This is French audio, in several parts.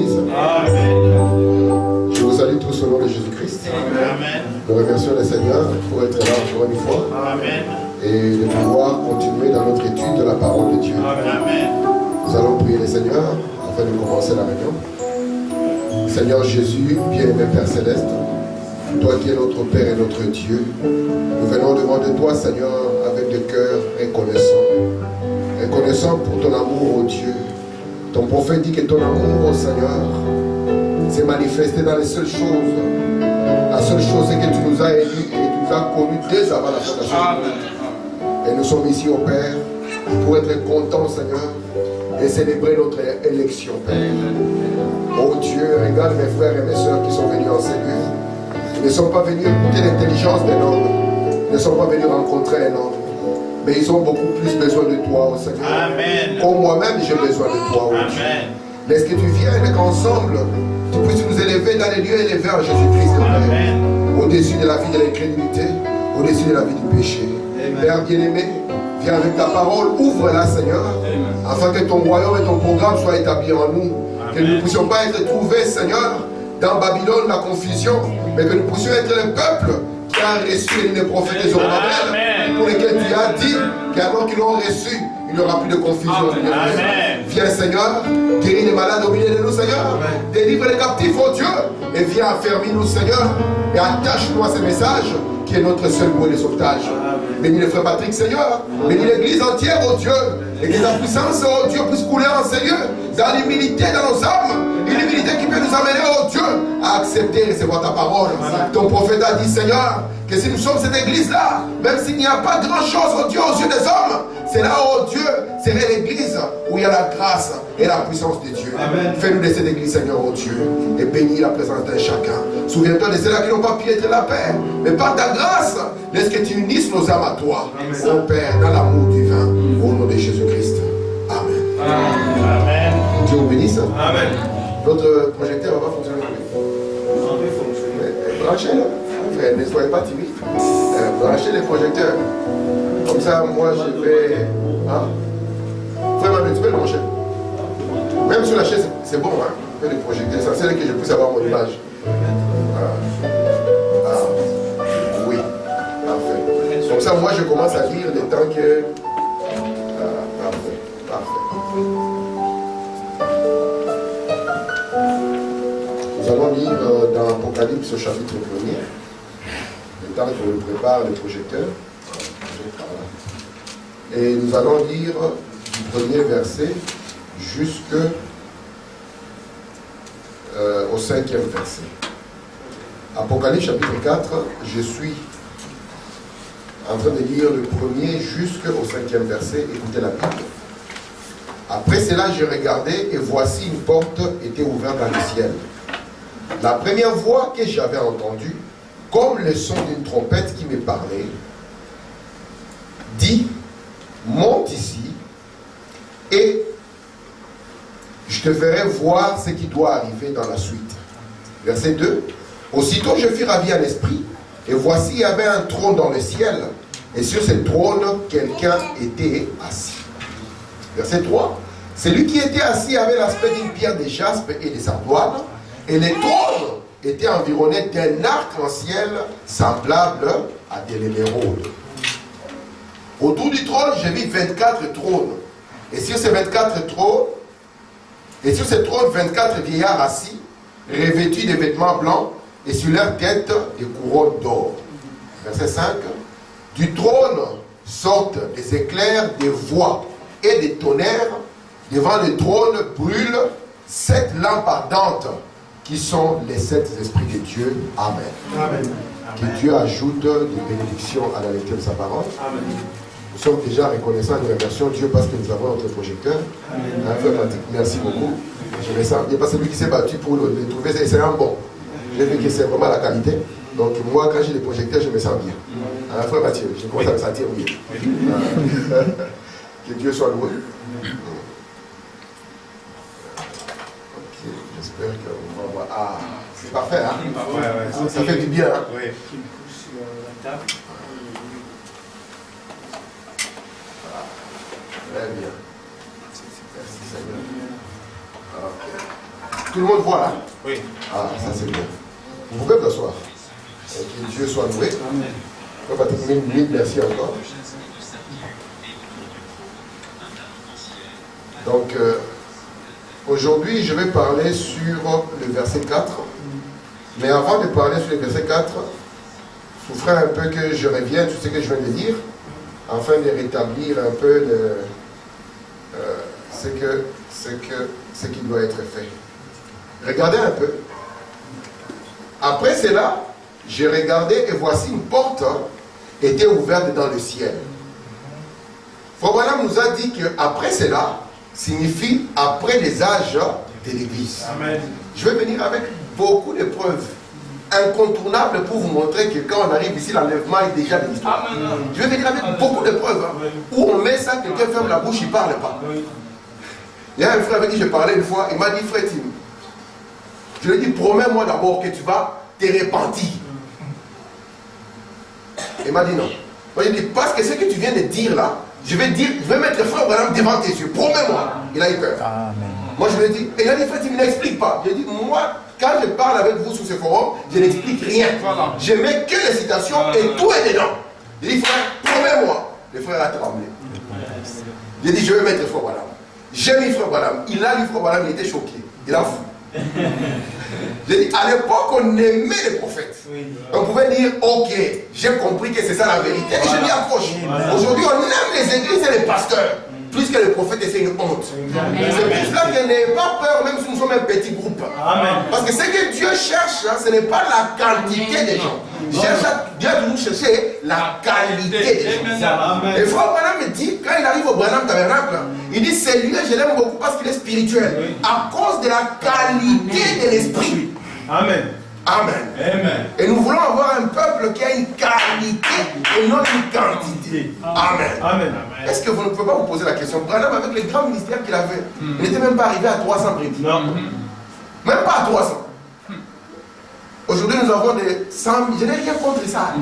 bénisse. Amen. Je vous salue tous au nom de Jésus-Christ. Amen. Nous remercions le Seigneur pour être là encore une fois. Amen. Et de pouvoir continuer dans notre étude de la parole de Dieu. Amen. Nous allons prier le Seigneur afin de commencer la réunion. Seigneur Jésus, bien-aimé Père Céleste, toi qui es notre Père et notre Dieu, nous venons devant de toi, Seigneur, avec des cœurs reconnaissants. Reconnaissant pour ton amour, ô Dieu. Ton prophète dit que ton amour, ô Seigneur, s'est manifesté dans les seules choses. La seule chose, c'est que tu nous as élus et tu nous as connus dès avant la fondation. Et nous sommes ici, ô Père, pour être contents, Seigneur, et célébrer notre élection, Père. Oh Dieu, regarde mes frères et mes sœurs qui sont venus en ces lieux. Ils ne sont pas venus écouter l'intelligence d'un homme. Ils ne sont pas venus rencontrer un homme. Mais ils ont beaucoup plus besoin de toi, oh Seigneur. Amen. Comme moi-même, j'ai besoin de toi, oh Dieu. Laisse que tu viennes et qu'ensemble, tu puisses nous élever dans les lieux élevés en Jésus-Christ, Père. Au-dessus de la vie de l'incrédulité, au-dessus de la vie du péché. Père bien-aimé, viens avec ta parole, ouvre-la, Seigneur, afin que ton royaume et ton programme soient établis en nous. Que nous ne puissions pas être trouvés, Seigneur, dans Babylone, la confusion, mais que nous puissions être le peuple qui a reçu les prophètes des Zorobabel, pour lesquels tu as dit qu'avant qu'ils l'ont reçu, il n'y aura plus de confusion. Viens, Seigneur, guéris les malades au milieu de nous, Seigneur. Délivre les captifs, oh Dieu, et viens affermir nous, Seigneur, et attache-nous à ce message qui est notre seul moyen de sauvetage. Bénis le frère Patrick, Seigneur. Bénis l'église entière, oh Dieu. Et que ta puissance, oh Dieu, puisse couler en ces lieux, dans l'humilité dans nos âmes. Une humilité qui peut nous amener, oh Dieu, à accepter et recevoir ta parole. Ton prophète a dit, Seigneur, que si nous sommes cette église-là, même s'il n'y a pas grand-chose, oh Dieu, aux yeux des hommes, c'est là, oh Dieu, serait l'église où il y a la grâce et la puissance de Dieu. Fais-nous de cette église, Seigneur, oh Dieu, et bénis la présence d'un chacun. Souviens-toi de ceux-là qui n'ont pas pu être la paix, mais par ta grâce, laisse que tu unisses nos âmes à toi, oh Père, dans l'amour divin, au nom de Jésus-Christ. Amen. Amen. Dieu vous bénisse. Amen. Votre projecteur va pas fonctionner. Branchez-le. Frère, ne soyez pas timide. Branchez les projecteurs. Comme ça, moi, je vais... Hein? Frère Manu, tu peux le brancher. Même sur la chaise, c'est bon, hein? Fais les projecteurs. C'est là que je puisse avoir mon image. Oui. Parfait. Comme ça, moi, je commence à lire le temps que... parfait. Parfait. Nous allons lire dans Apocalypse au chapitre 1er. Le temps que je prépare le projecteur. Et nous allons lire du premier verset jusqu'au 5e verset. Apocalypse chapitre 4, je suis en train de lire le premier jusqu'au 5e verset. Écoutez la Bible. Après cela, j'ai regardé et voici une porte était ouverte dans le ciel. La première voix que j'avais entendue, comme le son d'une trompette qui me parlait, dit, monte ici et je te ferai voir ce qui doit arriver dans la suite. Verset 2. Aussitôt je fus ravi en esprit et voici il y avait un trône dans le ciel et sur ce trône quelqu'un était assis. Verset 3. Celui qui était assis avait l'aspect d'une pierre de jaspe et de sardoine et le trône était environné d'un arc-en-ciel semblable à de l'émeraude. Autour du trône, j'ai vu 24 trônes. Et sur ces 24 trônes, et sur ces trônes, 24 vieillards assis, revêtus de vêtements blancs, et sur leur tête, des couronnes d'or. Verset 5. Du trône sortent des éclairs, des voix et des tonnerres. Devant le trône brûlent 7 lampes ardentes, qui sont les 7 esprits de Dieu. Amen. Amen. Que Dieu ajoute des bénédictions à la lecture de sa parole. Amen. Nous sommes déjà reconnaissants et nous remercions Dieu parce que nous avons notre projecteur. Amen. Merci beaucoup. Je me sens bien parce que lui qui s'est battu pour le trouver, c'est un bon. J'ai vu que c'est vraiment la qualité. Donc moi, quand j'ai des projecteurs, je me sens bien. Frère Mathieu, je commence à me sentir bien. Que Dieu soit loué. J'espère qu'on va voir. Ah, c'est parfait, hein? Ouais, ça fait du bien, hein? Oui. Très bien. Merci Seigneur. Ok. Tout le monde voit là? Oui. Ah, ça c'est bien. Vous pouvez vous asseoir. Que Dieu soit loué. On va terminer une minute, merci encore. Donc, aujourd'hui, je vais parler sur le verset 4. Mais avant de parler sur le verset 4, je vous ferai un peu que je revienne sur ce que je viens de dire, afin de rétablir un peu ce qui doit être fait. Regardez un peu. Après cela, j'ai regardé et voici une porte était ouverte dans le ciel. Frère Branham nous a dit qu'après cela signifie après les âges de l'Église. Amen. Je vais venir avec beaucoup de preuves incontournables pour vous montrer que quand on arrive ici, l'enlèvement est déjà de l'histoire. Je vais venir avec beaucoup de preuves. Où on met ça, quelqu'un ferme la bouche, il ne parle pas. Il y a un frère avec qui je parlais une fois, il m'a dit, frère Tim, je lui ai dit, promets-moi d'abord que tu vas te repentir. Il m'a dit non. Moi, il dit, parce que ce que tu viens de dire là, je vais mettre frère Branham devant tes yeux. Promets-moi. Il a eu peur. Amen. Moi, je lui ai dit, et il a dit, frère Tim, il n'explique pas. Je lui ai dit, moi, quand je parle avec vous sur ce forum, je n'explique rien. Voilà. Je mets que les citations et tout est dedans. Il dit, frère, promets-moi. Le frère a tremblé. J'ai dit, je vais mettre frère Branham. J'ai mis frère Branham. Il a lu frère Branham, il était choqué. Il a fou. J'ai dit, à l'époque, on aimait les prophètes. On pouvait dire, ok, j'ai compris que c'est ça la vérité. Et je m'y accroche. Aujourd'hui, on aime les églises et les pasteurs. Plus que les prophètes, et c'est une honte. C'est pour cela que n'ayez pas peur, même si nous sommes un petit groupe. Amen. Parce que ce que Dieu cherche, ce n'est pas la quantité des gens. Dieu a toujours cherché la qualité des gens. Et frère Branham me dit, quand il arrive au Branham Tabernacle, il dit, c'est lui, je l'aime beaucoup parce qu'il est spirituel. À cause de la qualité de l'esprit. Amen. Amen. Amen. Et nous voulons avoir un peuple qui a une qualité et non une quantité. Amen. Amen. Est-ce que vous ne pouvez pas vous poser la question? Branham, avec les grands ministères qu'il avait, il n'était même pas arrivé à 300 prédits. Non. Même pas à 300. Aujourd'hui, nous avons des 100 000. Je n'ai rien contre ça.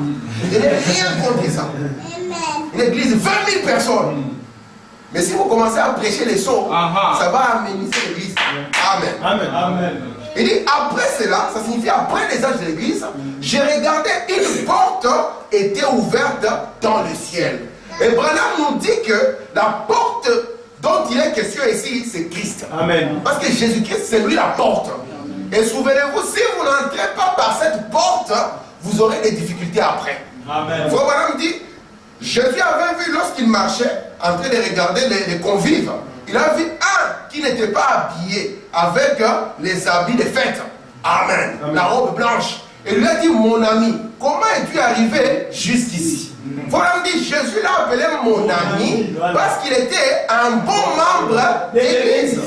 Je n'ai rien contre ça. Une église, 20 000 personnes. Mais si vous commencez à prêcher les sons, ça va améniser l'église. Amen. Amen. Amen. Il dit, après cela, ça signifie après les âges de l'église, j'ai regardé une porte était ouverte dans le ciel. Et Branham nous dit que la porte dont il est question ici, c'est Christ. Amen. Parce que Jésus-Christ, c'est lui la porte. Et souvenez-vous, si vous n'entrez pas par cette porte, vous aurez des difficultés après. Amen. Frère Branham dit, Jésus avait vu lorsqu'il marchait, en train de regarder les convives, il a vu un qui n'était pas habillé avec les habits de fête. Amen. Amen. La robe blanche. Et lui a dit, mon ami, comment es-tu arrivé jusqu'ici? Voilà, me dit, Jésus l'a appelé mon ami parce qu'il était un bon membre d'église.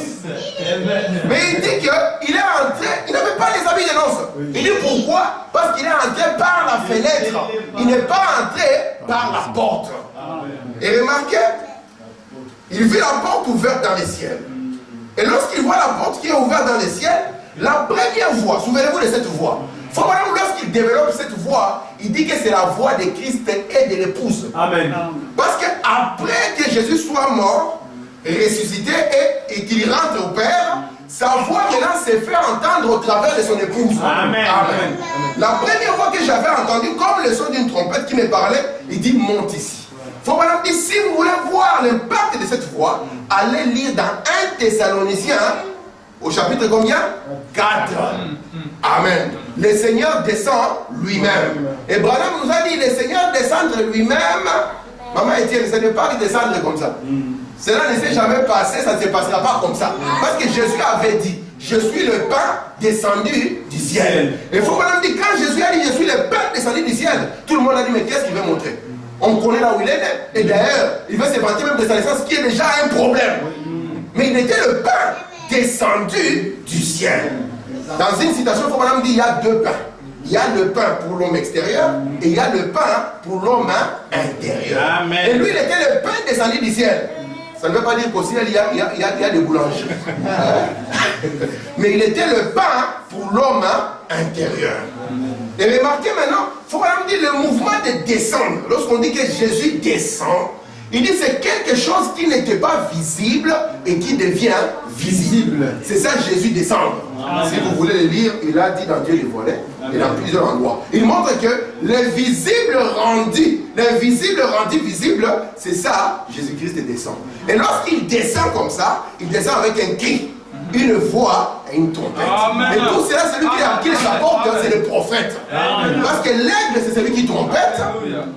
Mais il dit qu'il est entré, il n'avait pas les habits de noces. Il dit pourquoi? Parce qu'il est entré par la fenêtre. Il n'est pas entré par la porte. Et remarquez, il vit la porte ouverte dans les ciels. Et lorsqu'il voit la porte qui est ouverte dans les ciels, la première voix, souvenez-vous de cette voix. Lorsqu'il développe cette voix, il dit que c'est la voix de Christ et de l'épouse. Amen. Parce qu'après que Jésus soit mort, ressuscité et qu'il rentre au Père, sa voix maintenant s'est fait entendre au travers de son épouse. Amen. Amen. La première fois que j'avais entendu, comme le son d'une trompette qui me parlait, il dit monte ici. Faut maintenant dire, si vous voulez voir l'impact de cette voix, allez lire dans 1 Thessaloniciens, au chapitre combien? 4. Amen. Le Seigneur descend lui-même. Et Branham nous a dit, le Seigneur descendre lui-même. Maman Étienne, ce n'est pas descendre comme ça. Cela ne s'est jamais passé, ça ne se passera pas comme ça. Parce que Jésus avait dit, je suis le pain descendu du ciel. Et il faut Branham dire, quand Jésus a dit, je suis le pain descendu du ciel, tout le monde a dit, mais qu'est-ce qu'il veut montrer? On connaît là où il est né. Et d'ailleurs, il veut se vanter même de sa naissance, qui est déjà un problème. Mais il était le pain descendu du ciel. Dans une citation, il faut Branham dire, il y a deux pains. Il y a le pain pour l'homme extérieur et il y a le pain pour l'homme intérieur. Amen. Et lui, il était le pain descendu du ciel. Ça ne veut pas dire qu'au ciel, il y a des boulangeries. Mais il était le pain pour l'homme intérieur. Et remarquez maintenant, il faut Branham dire le mouvement de descendre. Lorsqu'on dit que Jésus descend, il dit c'est quelque chose qui n'était pas visible et qui devient visible. C'est ça Jésus descendre. Si vous voulez le lire, il a dit dans Dieu les volets et dans plusieurs endroits. Il montre que les visibles rendus visibles, c'est ça, Jésus-Christ descend. Et lorsqu'il descend comme ça, il descend avec un cri, une voix et une trompette. Et tout cela, celui qui les apporte, c'est le prophète. Parce que l'aigle, c'est celui qui trompette.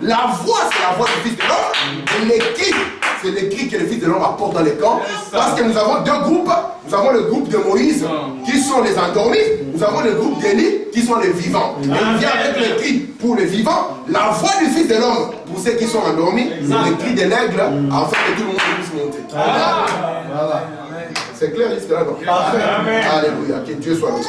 La voix, c'est la voix du Fils de l'homme. Et les cris, c'est les cris que le Fils de l'homme apporte dans les camps. Parce que nous avons deux groupes. Nous avons le groupe de Moïse, qui sont les endormis. Nous avons le groupe d'Élie, qui sont les vivants. Et il vient avec les cris pour les vivants, la voix du Fils de l'homme pour ceux qui sont endormis, et les cris de l'aigle, afin que tout le monde puisse monter. Voilà. C'est clair jusque-là, non? Alléluia, que Dieu soit loué.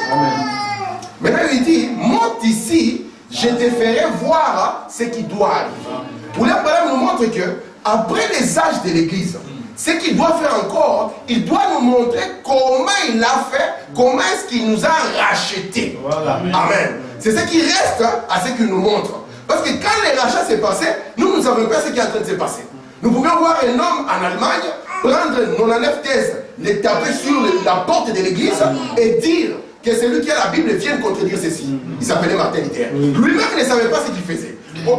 Maintenant, il dit, monte ici, je te ferai voir ce qui doit arriver. Pour l'Abraham nous montre que, après les âges de l'Église, ce qu'il doit faire encore, il doit nous montrer comment il a fait, comment est-ce qu'il nous a rachetés. Amen. C'est ce qui reste à ce qu'il nous montre. Parce que quand les rachats s'est passé, nous ne savons pas ce qui est en train de se passer. Nous pouvons voir un homme en Allemagne prendre 99 thèses, les taper sur la porte de l'église et dire que celui qui a la Bible vienne contredire ceci. Il s'appelait Martin Luther. Lui-même ne savait pas ce qu'il faisait.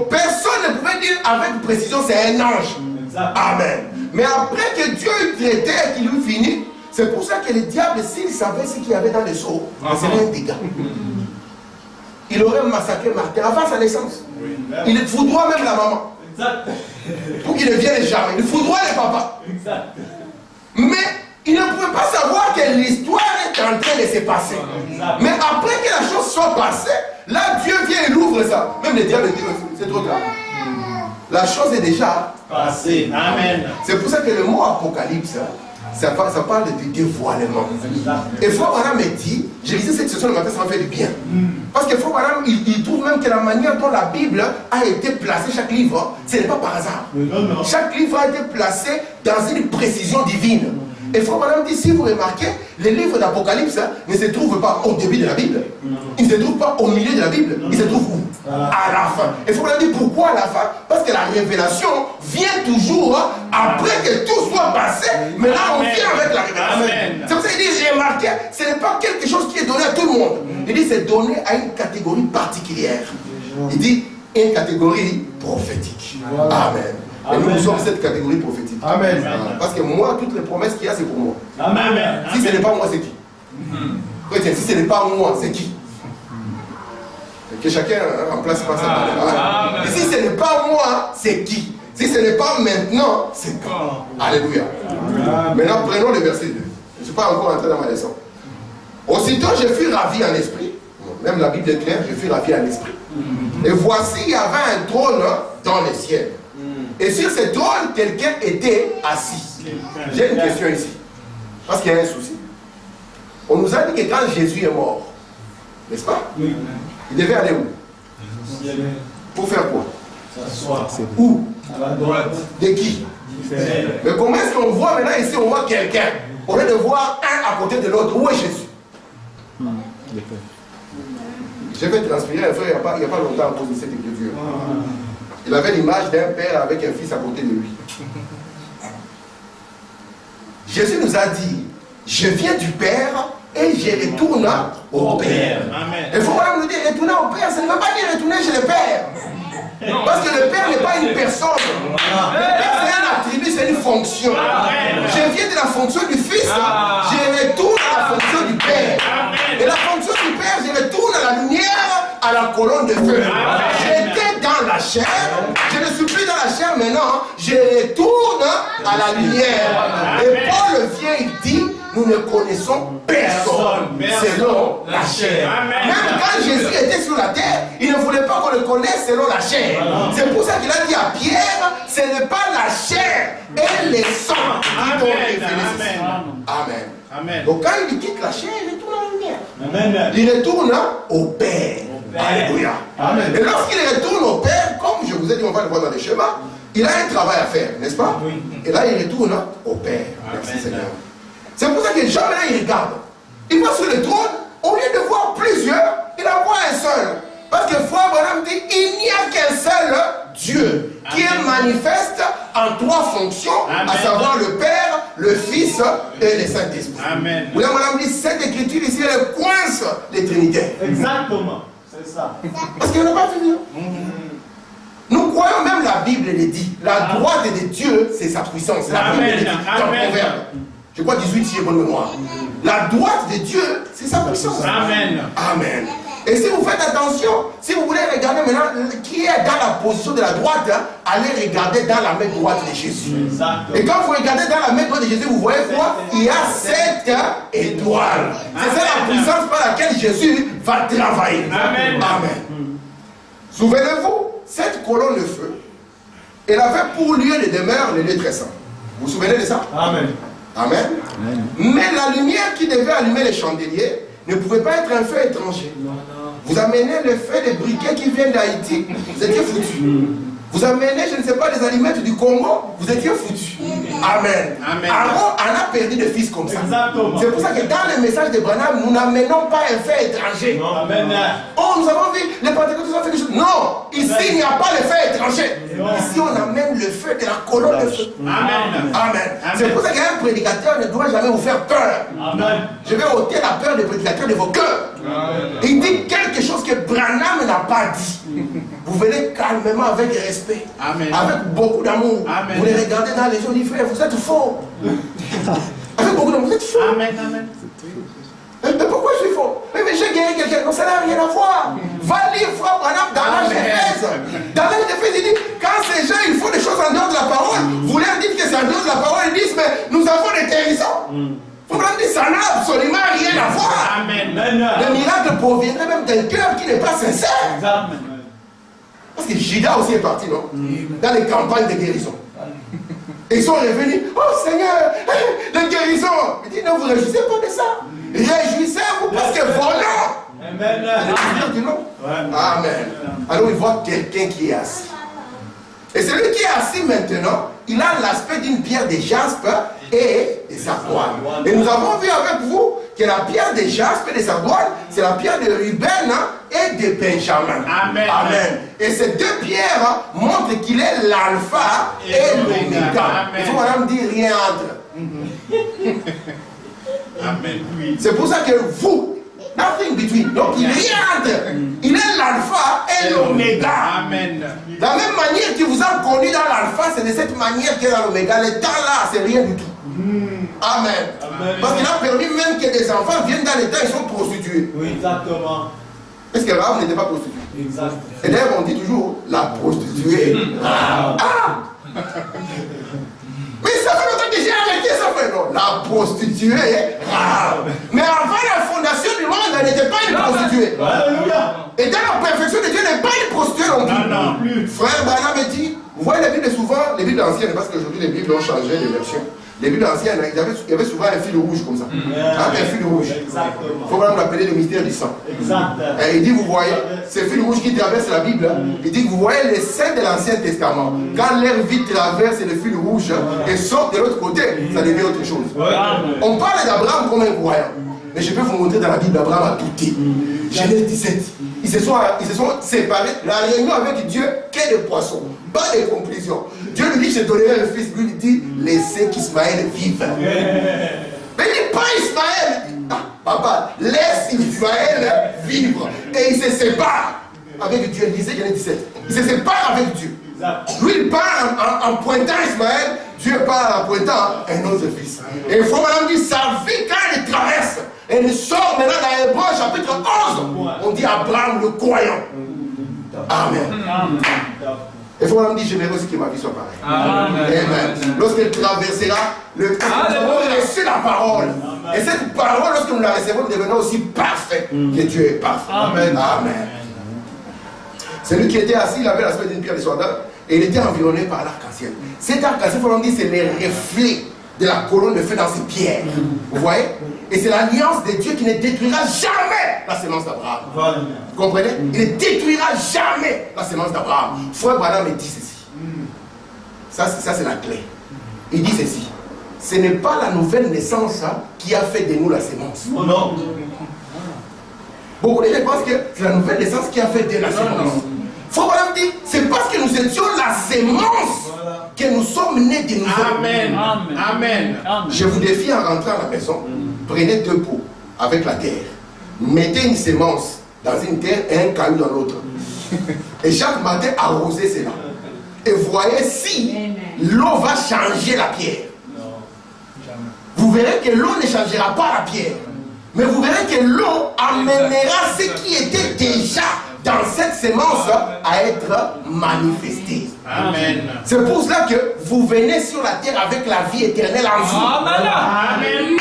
Personne ne pouvait dire avec précision c'est un ange. Amen. Mais après que Dieu eut traité et qu'il eut fini, c'est pour ça que le diable, s'il savait ce qu'il y avait dans les seaux, c'était un dégât. Il aurait massacré Martin avant sa naissance. Il foudroie même la maman. Pour qu'il ne vienne jamais. Il foudroie les papas. Mais il ne pouvait pas savoir que l'histoire est en train de se passer. Mais après que la chose soit passée, là Dieu vient et l'ouvre ça. Même le diable dit, c'est trop tard. La chose est déjà passée. Amen. C'est pour ça que le mot apocalypse, ça parle de dévoilement. Et Frère Branham me dit, j'ai lisé cette session le matin, ça m'a fait du bien. Parce que Frère Branham, il trouve même que la manière dont la Bible a été placée, chaque livre, ce n'est pas par hasard. Chaque livre a été placé dans une précision divine. Et Frère Branham dit, si vous remarquez, les livres d'Apocalypse ne se trouvent pas au début de la Bible. Ils ne se trouvent pas au milieu de la Bible. Ils se trouvent où? À la fin. Et Frère Branham dit, pourquoi à la fin? Parce que la révélation vient toujours après que tout soit passé. Mais là, on vient avec la révélation. C'est pour ça qu'il dit, remarquez, ce n'est pas quelque chose qui est donné à tout le monde. Il dit, c'est donné à une catégorie particulière. Il dit, une catégorie prophétique. Amen. Et nous sommes cette catégorie prophétique. Amen. Parce que moi, toutes les promesses qu'il y a, c'est pour moi. Amen. Si ce n'est pas moi, c'est qui? Si ce n'est pas moi, c'est qui? Que chacun remplace pas sa parole. Et si ce n'est pas moi, c'est qui? Si ce n'est pas maintenant, c'est quand? Alléluia. Maintenant, prenons le verset 2. Je ne suis pas encore entré dans ma leçon. Aussitôt, je fus ravi en esprit. Même la Bible est claire, je fus ravi en esprit. Et voici, il y avait un trône dans le ciel. Et sur ce trône, quelqu'un était assis. J'ai une question ici. Parce qu'il y a un souci. On nous a dit que quand Jésus est mort, n'est-ce pas? Oui. Il devait aller où? Pour faire quoi? Où? À la droite. De qui? Mais comment est-ce qu'on voit maintenant ici, on voit quelqu'un? Au lieu de voir un à côté de l'autre, où est Jésus? Je vais transpirer un frère il n'y a pas longtemps à cause de cette écriture. Il avait l'image d'un père avec un fils à côté de lui. Jésus nous a dit, je viens du Père et je retourne au Père. Il faut nous dire, retourner au Père, ça ne veut pas dire retourner chez le Père. Parce que le Père n'est pas une personne. Le Père c'est un attribut, c'est une fonction. Je viens de la fonction du Fils, je retourne à la fonction du Père. Et la fonction du Père, je retourne à la lumière, à la colonne de feu. J'étais dans la chair, je ne suis plus dans la chair maintenant, je retourne à la lumière. Et Paul vient, il dit, nous ne connaissons personne selon la chair. Même quand Jésus était sur la terre, il ne voulait pas qu'on le connaisse selon la chair. C'est pour ça qu'il a dit à Pierre, ce n'est pas la chair et les sangs qui t'ont révélé ceci. Amen. Donc quand il quitte la chair, il retourne à la lumière. Il retourne au Père. Alléluia. Et lorsqu'il retourne au Père, comme je vous ai dit, on va le voir dans les schémas, il a un travail à faire, n'est-ce pas? Et là, il retourne au Père. Merci Seigneur. C'est pour ça que Jean, maintenant, il regarde. Il va sur le trône, au lieu de voir plusieurs, il en voit un seul. Parce que Frère Branham dit, il n'y a qu'un seul Dieu qui est manifeste en trois fonctions, à savoir le Père, le Fils et le Saint-Esprit. Amen. Vous voyez, madame dit, cette écriture ici, elle coince les Trinitaires. Exactement. C'est ça. Parce qu'il n'y en a pas fini. Nous croyons même la Bible le dit. La droite de Dieu, c'est sa puissance. La Bible le dit dans le Proverbe. Je crois 18 si j'ai bonne mémoire. La droite de Dieu, c'est sa puissance. Amen. Amen. Et si vous faites attention, si vous voulez regarder maintenant qui est dans la position de la droite, allez regarder dans la main droite de Jésus. Exactement. Et quand vous regardez dans la main droite de Jésus, vous voyez quoi? Il y a 7 étoiles. C'est ça la puissance par laquelle Jésus va travailler. Amen. Amen. Souvenez-vous, cette colonne de feu, elle avait pour lieu de demeure le lieu très saint. Vous vous souvenez de ça? Amen. Amen. Amen. Mais la lumière qui devait allumer les chandeliers ne pouvait pas être un feu étranger. Vous amenez le feu des briquets qui viennent d'Haïti, vous étiez foutus. Vous amenez, je ne sais pas, les allumettes du Congo, vous étiez foutus. Amen. Amen. Alors, on a perdu des fils comme ça. Exactement. C'est pour ça que dans le message de Branham, nous n'amenons pas un feu étranger. Non. Amen. Oh, nous avons vu, les pentecôtistes ont fait des choses. Non, ici, il n'y a pas le feu étranger. Non. Ici, on amène le feu de la colonne de feu. Amen. Amen. C'est pour ça qu'un prédicateur ne doit jamais vous faire peur. Amen. Je vais ôter la peur des prédicateurs de vos cœurs. Il dit quelque chose que Branham n'a pas dit. Vous venez calmement avec respect, Amen. avec beaucoup d'amour. Vous les regardez dans les yeux, vous dites frère, vous êtes faux. Avec beaucoup d'amour, vous êtes faux. Amen. Amen. Mais pourquoi je suis faux? Mais j'ai guéri quelqu'un, non, ça n'a rien à voir. Va lire frère Branham dans l'âge d'Éphèse. Dans l'âge d'Éphèse, il dit, quand ces gens ils font des choses en dehors de la parole, vous leur dites que c'est en dehors de la parole, ils disent, mais nous avons des guérissons. Frère Branham dit, ça n'a absolument rien à voir. Amen. Le miracle proviendrait même d'un cœur qui n'est pas sincère. Exactement. Parce que Judas aussi est parti, non? Dans les campagnes de guérison. Et ils sont revenus. Oh Seigneur, les guérisons. Il dit, ne vous réjouissez pas de ça. Réjouissez-vous parce que volant. Amen. Du nom. Amen. Alors il voit quelqu'un qui est assis. Et celui qui est assis maintenant, il a l'aspect d'une pierre de jaspe et de sardoine. Et nous avons vu avec vous que la pierre de jaspe et de sardoine, c'est la pierre de Ruben et de Benjamin. Amen. Amen. Et ces deux pierres montrent qu'il est l'alpha et l'oméga. Il faut madame dire rien entre. Amen. Oui. C'est pour ça que vous, nothing between. Donc il est rien entre. Il est l'alpha et l'oméga. Amen. De la même manière qu'il vous a connu dans l'alpha, c'est de cette manière qu'il est dans l'oméga. Le temps là, c'est rien du tout. Amen. Amen. Parce qu'il a permis même que des enfants viennent dans l'état, ils sont prostitués. Oui, exactement. Est-ce que Rahab n'était pas prostituée? Exact. Et d'ailleurs, on dit toujours la prostituée. Ah! Mais ça fait longtemps que j'ai arrêté ça, frère. Non, la prostituée. Mais avant la fondation du monde, elle n'était pas une prostituée. Alléluia. Et dans la perfection de Dieu, elle n'est pas une prostituée non plus. Non plus. Frère Branham dit, vous voyez les Bibles souvent, les Bibles anciennes, parce qu'aujourd'hui les Bibles ont changé de version. Les Bibles anciennes, il y avait souvent un fil rouge comme ça. Un fil rouge. Exactement. Il faut vraiment l'appeler le mystère du sang. Exact. Et il dit, vous voyez, ce fil rouge qui traverse la Bible, il dit que vous voyez les saints de l'Ancien Testament. Quand leur vie traverse le fil rouge et sort de l'autre côté, ça devient autre chose. On parle d'Abraham comme un croyant. Mais je peux vous montrer dans la Bible, Abraham a douté. Genèse 17. Ils se sont séparés. La réunion avec Dieu, quai de poisson. Pas de conclusion. Dieu lui dit, je donnerai un fils. Lui, il dit, laissez qu'Ismaël vive. Mais il dit pas Ismaël. Ah, papa, laisse Ismaël vivre. Et il se sépare avec Dieu. Lisez Genèse 17. Il se sépare avec Dieu. Lui, il part en pointant Ismaël. Dieu part en pointant un autre fils. Et il faut maintenant dire, sa vie, quand elle traverse, elle sort maintenant dans Hébreux chapitre 11. On dit Abraham le croyant. Amen. Il faut maintenant dire, j'aimerais aussi que ma vie soit pareille. Amen. Lorsqu'elle traversera, nous avons reçu la parole. Et cette parole, lorsque nous la recevons, nous devenons aussi parfaits. Que Dieu est parfait. Amen. Amen. Celui qui était assis, il avait l'aspect d'une pierre de soldat. Et il était environné par l'arc-en-ciel. Cet arc-en-ciel, il faut dire, c'est les reflets de la colonne de feu dans ces pierres. Vous voyez? Et c'est l'alliance de Dieu qui ne détruira jamais la sémence d'Abraham. Vous comprenez? Il ne détruira jamais la sémence d'Abraham. Frère Branham me dit ceci. Ça c'est la clé. Il dit ceci. Ce n'est pas la nouvelle naissance qui a fait de nous la sémence. Oh non. Beaucoup de gens pensent que c'est la nouvelle naissance qui a fait de la sémence. Frère Branham dit, c'est parce que nous étions la sémence que nous sommes nés de nouveau. Amen. Amen. Je vous défie en rentrant à la maison, prenez 2 pots avec la terre, mettez une sémence dans une terre et un caillou dans l'autre. Et chaque matin, arrosez cela. Et voyez si l'eau va changer la pierre. Vous verrez que l'eau ne changera pas la pierre. Mais vous verrez que l'eau amènera ce qui était déjà dans cette sémence à être manifesté. Amen. C'est pour cela que vous venez sur la terre avec la vie éternelle en vous. Amen.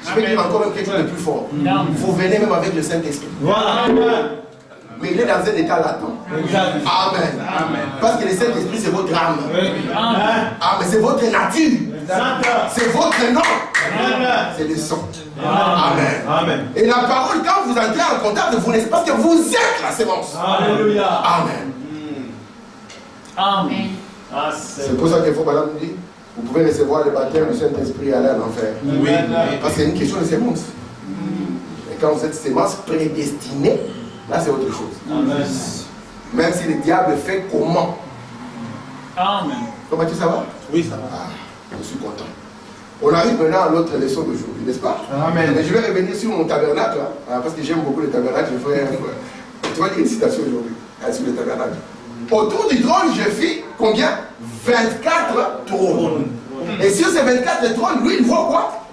Je vais dire encore quelque chose de plus fort. Vous venez même avec le Saint-Esprit. Voilà. Mais il est dans un état latent. Amen. Parce que le Saint-Esprit, c'est votre âme. Amen. C'est votre nature. C'est votre nom. C'est le sang. Amen. Et la parole, quand vous entrez en contact, vous n'êtes parce que vous êtes la sémence. Alléluia. Amen. Amen. C'est pour ça qu'il faut, madame, nous dire, vous pouvez recevoir le baptême du Saint-Esprit et aller en enfer. Oui. Parce que c'est une question de sémence. Et quand vous êtes sémence prédestinée, là c'est autre chose. Amen. Même si le diable fait comment. Amen. Comment ça va? Oui, ça va. Ah, je suis content. On arrive maintenant à notre leçon d'aujourd'hui, n'est-ce pas? Amen. Mais je vais revenir sur mon tabernacle, hein, parce que j'aime beaucoup le tabernacle. Je ferai tu vois, il y a une citation aujourd'hui sur le tabernacle. Autour du trône, je fis combien? 24 trônes. Et sur ces 24 trônes, lui, il voit quoi?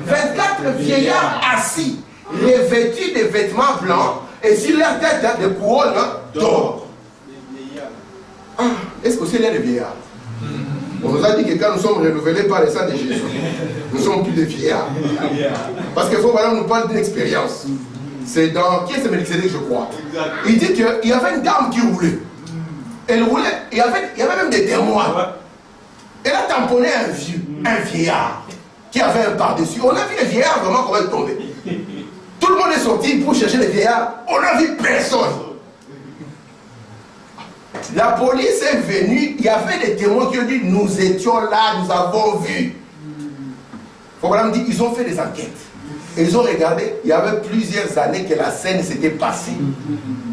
24 vieillards assis, revêtus de vêtements blancs, et sur leur tête, des couronnes d'or. Ah, est-ce que c'est là les vieillards? On nous a dit que quand nous sommes renouvelés par le sang de Jésus, nous sommes plus des vieillards. Parce que faut nous parle d'une expérience. C'est dans qui est ce Melchizedek, je crois. Il dit qu'il y avait une dame qui roulait. Elle roulait, il y avait même des témoins. Elle a tamponné un vieillard qui avait un par-dessus. On a vu les vieillards vraiment comment ils tombaient. Tout le monde est sorti pour chercher les vieillards. On n'a vu personne. La police est venue, il y avait des témoins qui ont dit nous étions là, nous avons vu. Voilà, me dit, ils ont fait des enquêtes. Et ils ont regardé, il y avait plusieurs années que la scène s'était passée.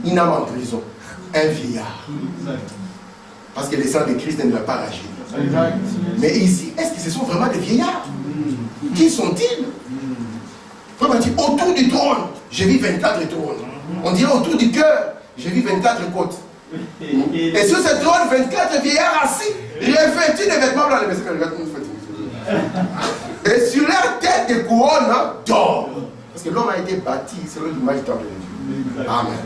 Une âme en prison, un vieillard. Parce que le sang de Christ ne l'a pas agi. Mais ici, est-ce que ce sont vraiment des vieillards? Qui sont-ils? Frère m'a dit, autour du trône, j'ai vu 24 trônes. On dirait autour du cœur, j'ai vu 24 côtes. Et sur ce trône, 24 vieillards assis, revêtus de vêtements blancs. Et sur leur tête, des couronnes d'or. Parce que l'homme a été bâti selon l'image du temple de Dieu. Amen.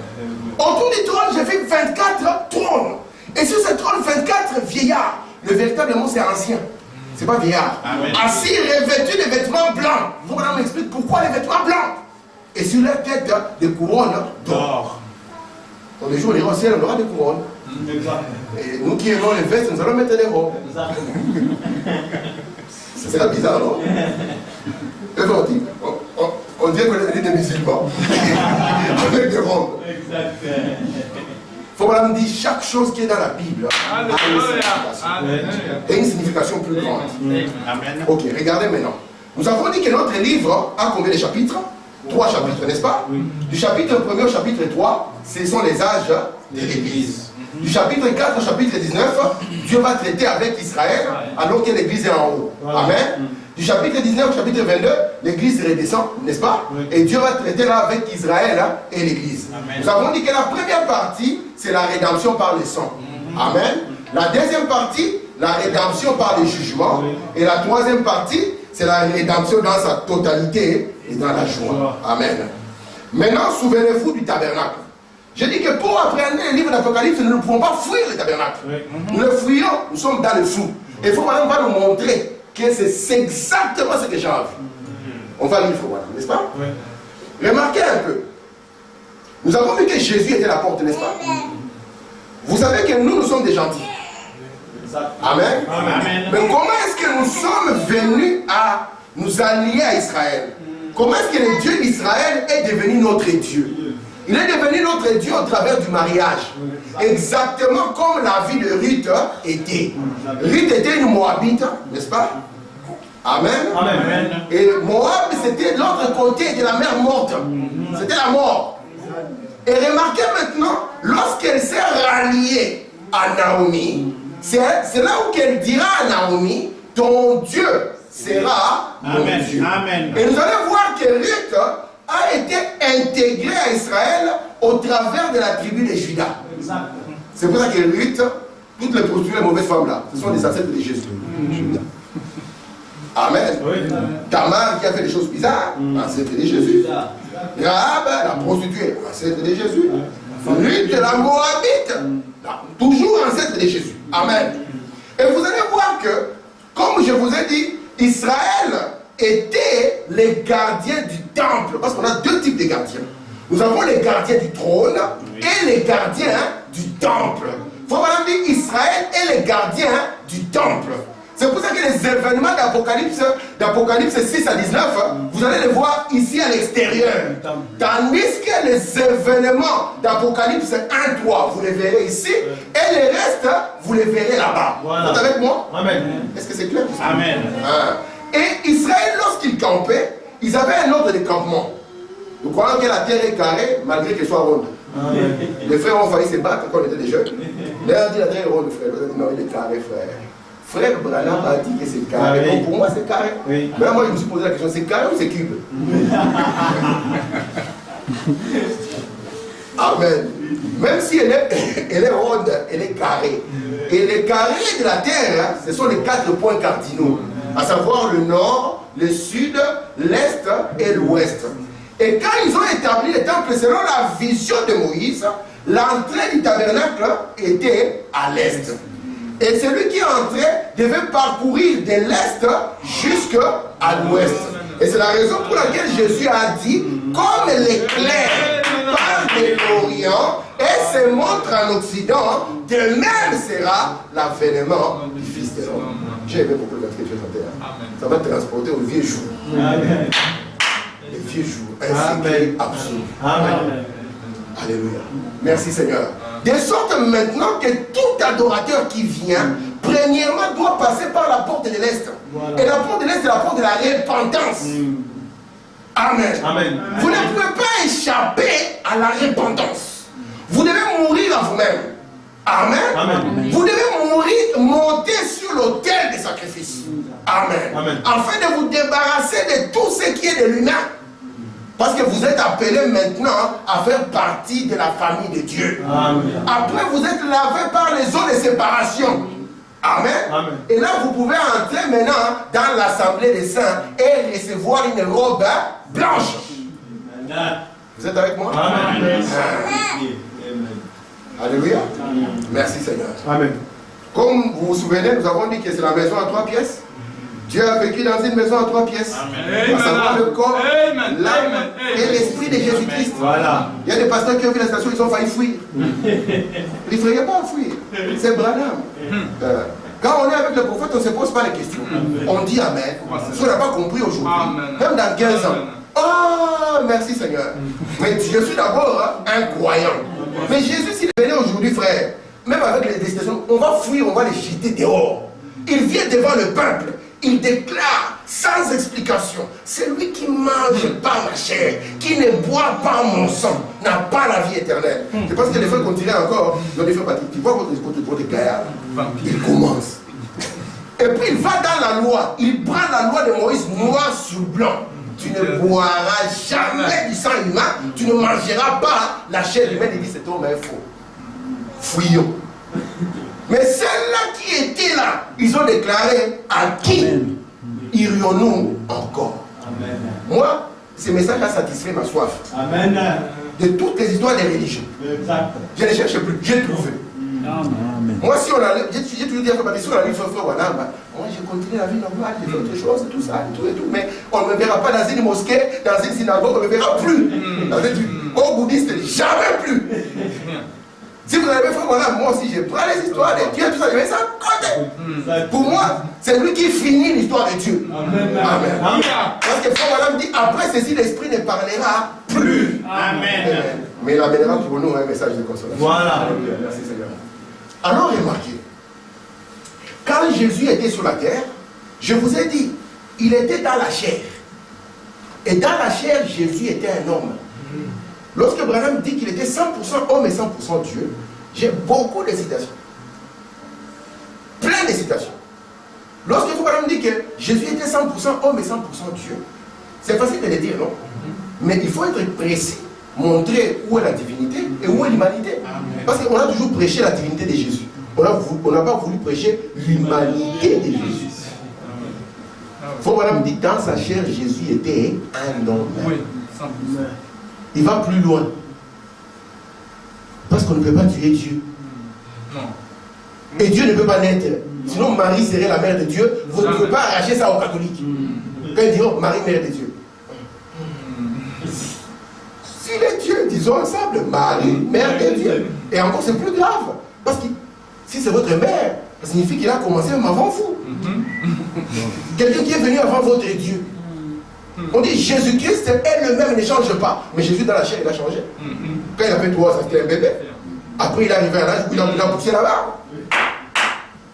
Autour du trône, j'ai vu 24 trônes. Et sur ce trône, 24 vieillards. Le véritable mot, c'est ancien. C'est pas vieillard. Amen. Assis, revêtus de vêtements blancs. Vous m'expliquer pourquoi les vêtements blancs. Et sur leur tête, des couronnes d'or. Dans les jours où on ira au ciel, on aura des couronnes. Et nous qui aimons les vestes, nous allons mettre des robes. C'est la bizarre, non? On dirait qu'on est devenu des musulmans. Avec des robes. Il faut me dire chaque chose qui est dans la Bible a une signification plus grande. Amen. Ok, regardez maintenant. Nous avons dit que notre livre a combien de chapitres? 3 chapitres, n'est-ce pas? Oui. Du chapitre 1er au chapitre 3, ce sont les âges de l'Église. Du chapitre 4 au chapitre 19, Dieu va traiter avec Israël alors que l'Église est en haut. Amen. Du chapitre 19 au chapitre 22, l'Église redescend, n'est-ce pas? Et Dieu va traiter là avec Israël et l'Église. Nous avons dit que la première partie, c'est la rédemption par le sang. Amen. La deuxième partie, la rédemption par le jugement. Et la troisième partie, c'est la rédemption dans sa totalité et dans la joie. Amen. Maintenant, souvenez-vous du tabernacle. Je dis que pour appréhender le livre d'Apocalypse, nous ne pouvons pas fuir le tabernacle. Nous le fuyons, nous sommes dans le flou. Et il faut maintenant va nous montrer que c'est exactement ce que j'ai vu. On va lire, voilà, n'est-ce pas? Remarquez un peu. Nous avons vu que Jésus était la porte, n'est-ce pas? Vous savez que nous sommes des gentils. Amen. Amen. Mais comment est-ce que nous sommes venus à nous allier à Israël? Comment est-ce que le Dieu d'Israël est devenu notre Dieu? Il est devenu notre Dieu au travers du mariage. Exactement comme la vie de Ruth était. Ruth était une Moabite, n'est-ce pas? Amen. Amen. Et Moab, c'était l'autre côté de la mer morte. C'était la mort. Et remarquez maintenant, lorsqu'elle s'est ralliée à Naomi, C'est là où qu'elle dira à Naomi, ton Dieu sera mon Dieu. Amen. Et nous allons voir que Ruth a été intégrée à Israël au travers de la tribu de Juda. C'est pour ça que Ruth, toutes les prostituées, les mauvaises femmes là, ce sont des ancêtres de Jésus. Amen. Tamar qui a fait des choses bizarres, ancêtre de Jésus. Rahab, la prostituée, ancêtre de Jésus. Ruth, la Moabite, toujours ancêtre de Jésus. Amen. Et vous allez voir que, comme je vous ai dit, Israël était les gardiens du temple. Parce qu'on a deux types de gardiens. Nous avons les gardiens du trône et les gardiens du temple. Il faut vraiment dire Israël est les gardiens du temple. C'est pour ça que les événements d'Apocalypse 6 à 19, vous allez les voir ici à l'extérieur. Tandis que les événements d'Apocalypse 1, 3, vous les verrez ici, et les restes, vous les verrez là-bas. Voilà. Vous êtes avec moi? Amen. Est-ce que c'est clair? Amen. Et Israël, lorsqu'ils campaient, ils avaient un ordre de campement. Nous croyons que la terre est carrée, malgré qu'elle soit ronde. Amen. Les frères ont failli se battre quand on était des jeunes. Là, on dit la terre est ronde, frère. Vous avez dit non, il est carré, frère. Frère Branham a dit que c'est carré. Oui. Donc pour moi, c'est carré. Oui. Mais moi, je me suis posé la question, c'est carré ou c'est cube? Amen. Même si elle est ronde, elle est carrée. Et les carrés de la terre, ce sont les 4 points cardinaux. À savoir le nord, le sud, l'est et l'ouest. Et quand ils ont établi le temple selon la vision de Moïse, l'entrée du tabernacle était à l'est. Et celui qui entrait devait parcourir de l'est jusqu'à l'ouest. Et c'est la raison pour laquelle Jésus a dit, comme l'éclair part de l'Orient et se montre en Occident, de même sera l'avènement du Fils de l'homme. J'ai aimé beaucoup le verset que tu as chanté. Ça va te transporter au vieux jour. Amen. Les vieux jours, un secret absolu. Amen. Alléluia. Merci Seigneur. De sorte maintenant que tout adorateur qui vient, premièrement doit passer par la porte de l'Est. Voilà. Et la porte de l'Est, c'est la porte de la repentance. Amen. Amen. Vous ne pouvez pas échapper à la repentance. Vous devez mourir à vous-même. Amen. Amen. Vous devez mourir, monter sur l'autel des sacrifices. Amen. Amen. Afin de vous débarrasser de tout ce qui est de l'humain. Parce que vous êtes appelés maintenant à faire partie de la famille de Dieu. Amen. Après, vous êtes lavés par les eaux de séparation. Amen. Amen. Et là, vous pouvez entrer maintenant dans l'assemblée des saints et recevoir une robe blanche. Amen. Vous êtes avec moi? Amen. Amen. Alléluia. Amen. Merci Seigneur. Amen. Comme vous vous souvenez, nous avons dit que c'est la maison à 3 pièces. Dieu a vécu dans une maison à 3 pièces. Amen. À savoir le corps, l'âme et l'esprit de Jésus-Christ. Voilà. Il y a des pasteurs qui ont vu la station, ils ont failli fuir. Ils ne feraient pas fuir. C'est Branham. Quand on est avec le prophète, on ne se pose pas les questions. On dit Amen. Ce qu'on n'a pas compris aujourd'hui, même dans 15 ans. Oh, merci Seigneur. Mais je suis d'abord un croyant. Mais Jésus, s'il venait aujourd'hui, frère, même avec les destinations, on va fuir, on va les jeter dehors. Il vient devant le peuple. Il déclare sans explication, celui qui mange pas ma chair, qui ne boit pas mon sang, n'a pas la vie éternelle. C'est parce que les frères continuent encore, ils ont des frères Patrick, tu vois votre gaillard, il commence. Et puis il va dans la loi, il prend la loi de Moïse noir sur blanc. Tu ne boiras jamais du sang humain, tu ne mangeras pas la chair humaine. Il dit cet homme est faux. Fuyons. Mais celles-là qui étaient là, ils ont déclaré à qui irions-nous encore? Amen. Moi, ce message a satisfait ma soif. Amen. De toutes les histoires des religions. Exact. Je ne cherche plus, j'ai trouvé. Amen. Moi, si on a, j'ai toujours dit à Frère, si on a lu Frère Wanamba, moi je continue la vie normale, j'ai fait autre chose, tout ça, tout et tout. Mais on ne me verra pas dans une mosquée, dans une synagogue, on ne me verra plus. Au bouddhiste, jamais plus. Si vous avez fait voilà, moi aussi je prends les histoires de Dieu, tout ça, je mets ça à côté. Pour moi, c'est lui qui finit l'histoire de Dieu. Amen. Amen. Amen. Parce que Frère Madame dit, après ceci, l'esprit ne parlera plus. Amen. Mais il amènera pour nous un message de consolation. Voilà. Merci Seigneur. Alors remarquez, quand Jésus était sur la terre, je vous ai dit, il était dans la chair. Et dans la chair, Jésus était un homme. Lorsque Branham dit qu'il était 100% homme et 100% Dieu, j'ai beaucoup de citations. faut pas me dire que Jésus était 100% homme et 100% Dieu. C'est facile de le dire, non? Mais il faut être précis, montrer où est la divinité et où est l'humanité. Parce qu'on a toujours prêché la divinité de Jésus. On n'a pas voulu prêcher l'humanité de Jésus. Il faut vraiment dire, dans sa chair, Jésus était un homme. Oui, il va plus loin. Parce qu'on ne peut pas tuer Dieu. Non. Et Dieu ne peut pas naître. Sinon Marie serait la mère de Dieu. Vous ne pouvez pas arracher ça aux catholiques. Quand ils diront Marie, mère de Dieu. S'il est Dieu, disons ensemble, Marie, mère de Dieu. Et encore c'est plus grave. Parce que si c'est votre mère, ça signifie qu'il a commencé même avant vous. Quelqu'un qui est venu avant votre Dieu. On dit Jésus-Christ elle-même ne change pas. Mais Jésus dans la chair, il a changé. Quand il avait 3 ans, c'était un bébé. Après il est arrivé à l'âge où il a poussé la barbe.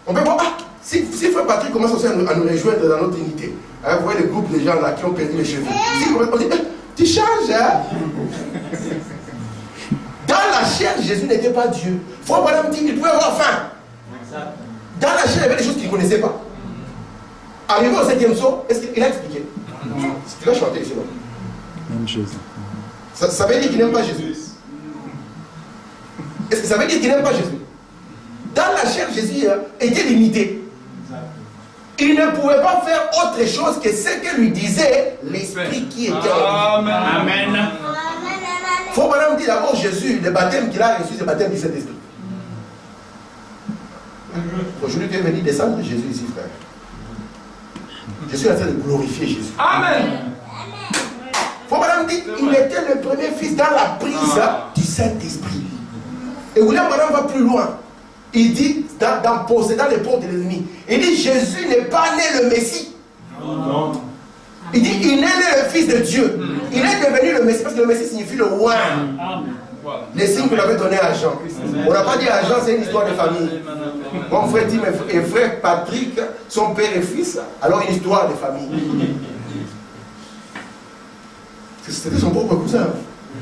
On peut voir, si Frère Patrick commence aussi à nous rejoindre dans notre unité, hein, vous voyez le groupe de gens là qui ont perdu les cheveux. On dit, tu changes, hein? Dans la chair, Jésus n'était pas Dieu. Frère Branham dit qu'il pouvait avoir faim. Dans la chair, il y avait des choses qu'il ne connaissait pas. Arrivé au 7e saut, est-ce qu'il a expliqué? Tu vas chanter ici, non? Même Jésus. Ça veut dire qu'il n'aime pas Jésus. Est-ce que ça veut dire qu'il n'aime pas Jésus? Dans la chair, Jésus était limité. Il ne pouvait pas faire autre chose que ce que lui disait l'Esprit qui était en lui. Amen. Il faut maintenant dire d'abord Jésus, le baptême qu'il a reçu, c'est le baptême du Saint-Esprit. Aujourd'hui, tu es venu descendre Jésus ici, frère. Je suis en train de glorifier Jésus. Amen. Il faut maintenant dire qu'il était le premier fils dans la prise du Saint-Esprit. Et William Branham va plus loin. Il dit, dans possédant les portes de l'ennemi, il dit Jésus n'est pas né le Messie. Non. Il dit il est né le Fils de Dieu. Il est devenu le Messie parce que le Messie signifie le roi. Les signes que vous avez donnés à Jean. On n'a pas dit à Jean, c'est une histoire de famille. Mon frère Tim et frère Patrick, son père et fils, alors une histoire de famille. C'était son propre cousin.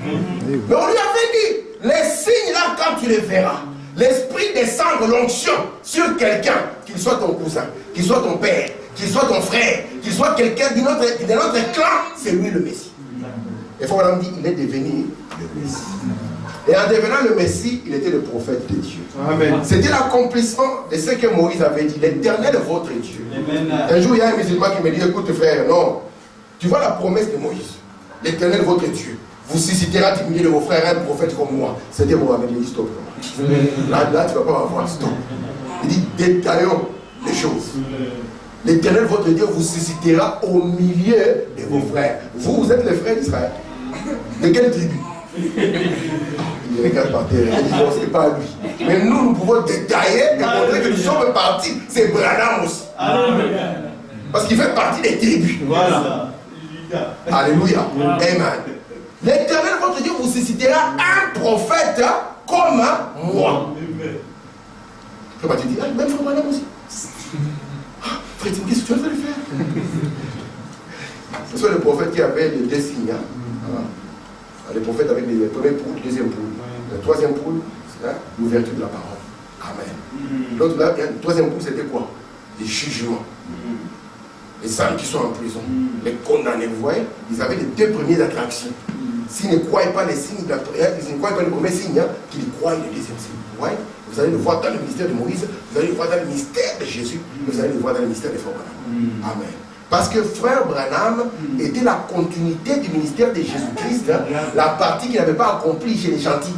Mais on lui avait dit, les signes là, quand tu les verras, l'esprit descend de l'onction sur quelqu'un, qu'il soit ton cousin, qu'il soit ton père, qu'il soit ton frère, qu'il soit quelqu'un de notre clan, c'est lui le Messie. Et Frère dit, il est devenu le Messie. Et en devenant le Messie, il était le prophète de Dieu. C'était l'accomplissement de ce que Moïse avait dit, l'Éternel est votre Dieu. Amen. Un jour, il y a un musulman qui me dit, écoute frère, non, tu vois la promesse de Moïse, l'Éternel est votre Dieu. Vous suscitera du milieu de vos frères un prophète comme moi. C'était Mohamed, il dit stop. Là, tu ne vas pas avoir stop. Il dit, détaillons les choses. L'Éternel, votre Dieu, vous suscitera au milieu de vos frères. Vous êtes les frères d'Israël. De quelle tribu? Il regarde par terre, il dit non, ce n'est pas lui. Mais nous pouvons détailler et montrer que nous sommes partis. C'est Branham aussi. Parce qu'il fait partie des tribus. Voilà. Alléluia. Amen. L'Éternel, votre Dieu, vous suscitera un prophète comme moi. Frère Mathieu dit, même Frère Branham aussi. Frère, qu'est-ce que tu as fait de faire? C'est le prophète qui avait les 2 signes. Le prophète avec les premiers poules, le deuxième poule. La troisième poule, c'est l'ouverture de la parole. Amen. L'autre là, le troisième poule, c'était quoi? Les jugements. Les âmes qui sont en prison. Les condamnés, vous voyez, ils avaient les 2 premières attractions. S'ils ne croient pas les signes de la prière, ils ne croient pas le premier signe, qu'ils croient le deuxième signe. Vous voyez? Vous allez le voir dans le ministère de Moïse, vous allez le voir dans le ministère de Jésus, vous allez le voir dans le ministère de Frère Branham. Amen. Parce que Frère Branham était la continuité du ministère de Jésus-Christ, la partie qu'il n'avait pas accomplie chez les gentils.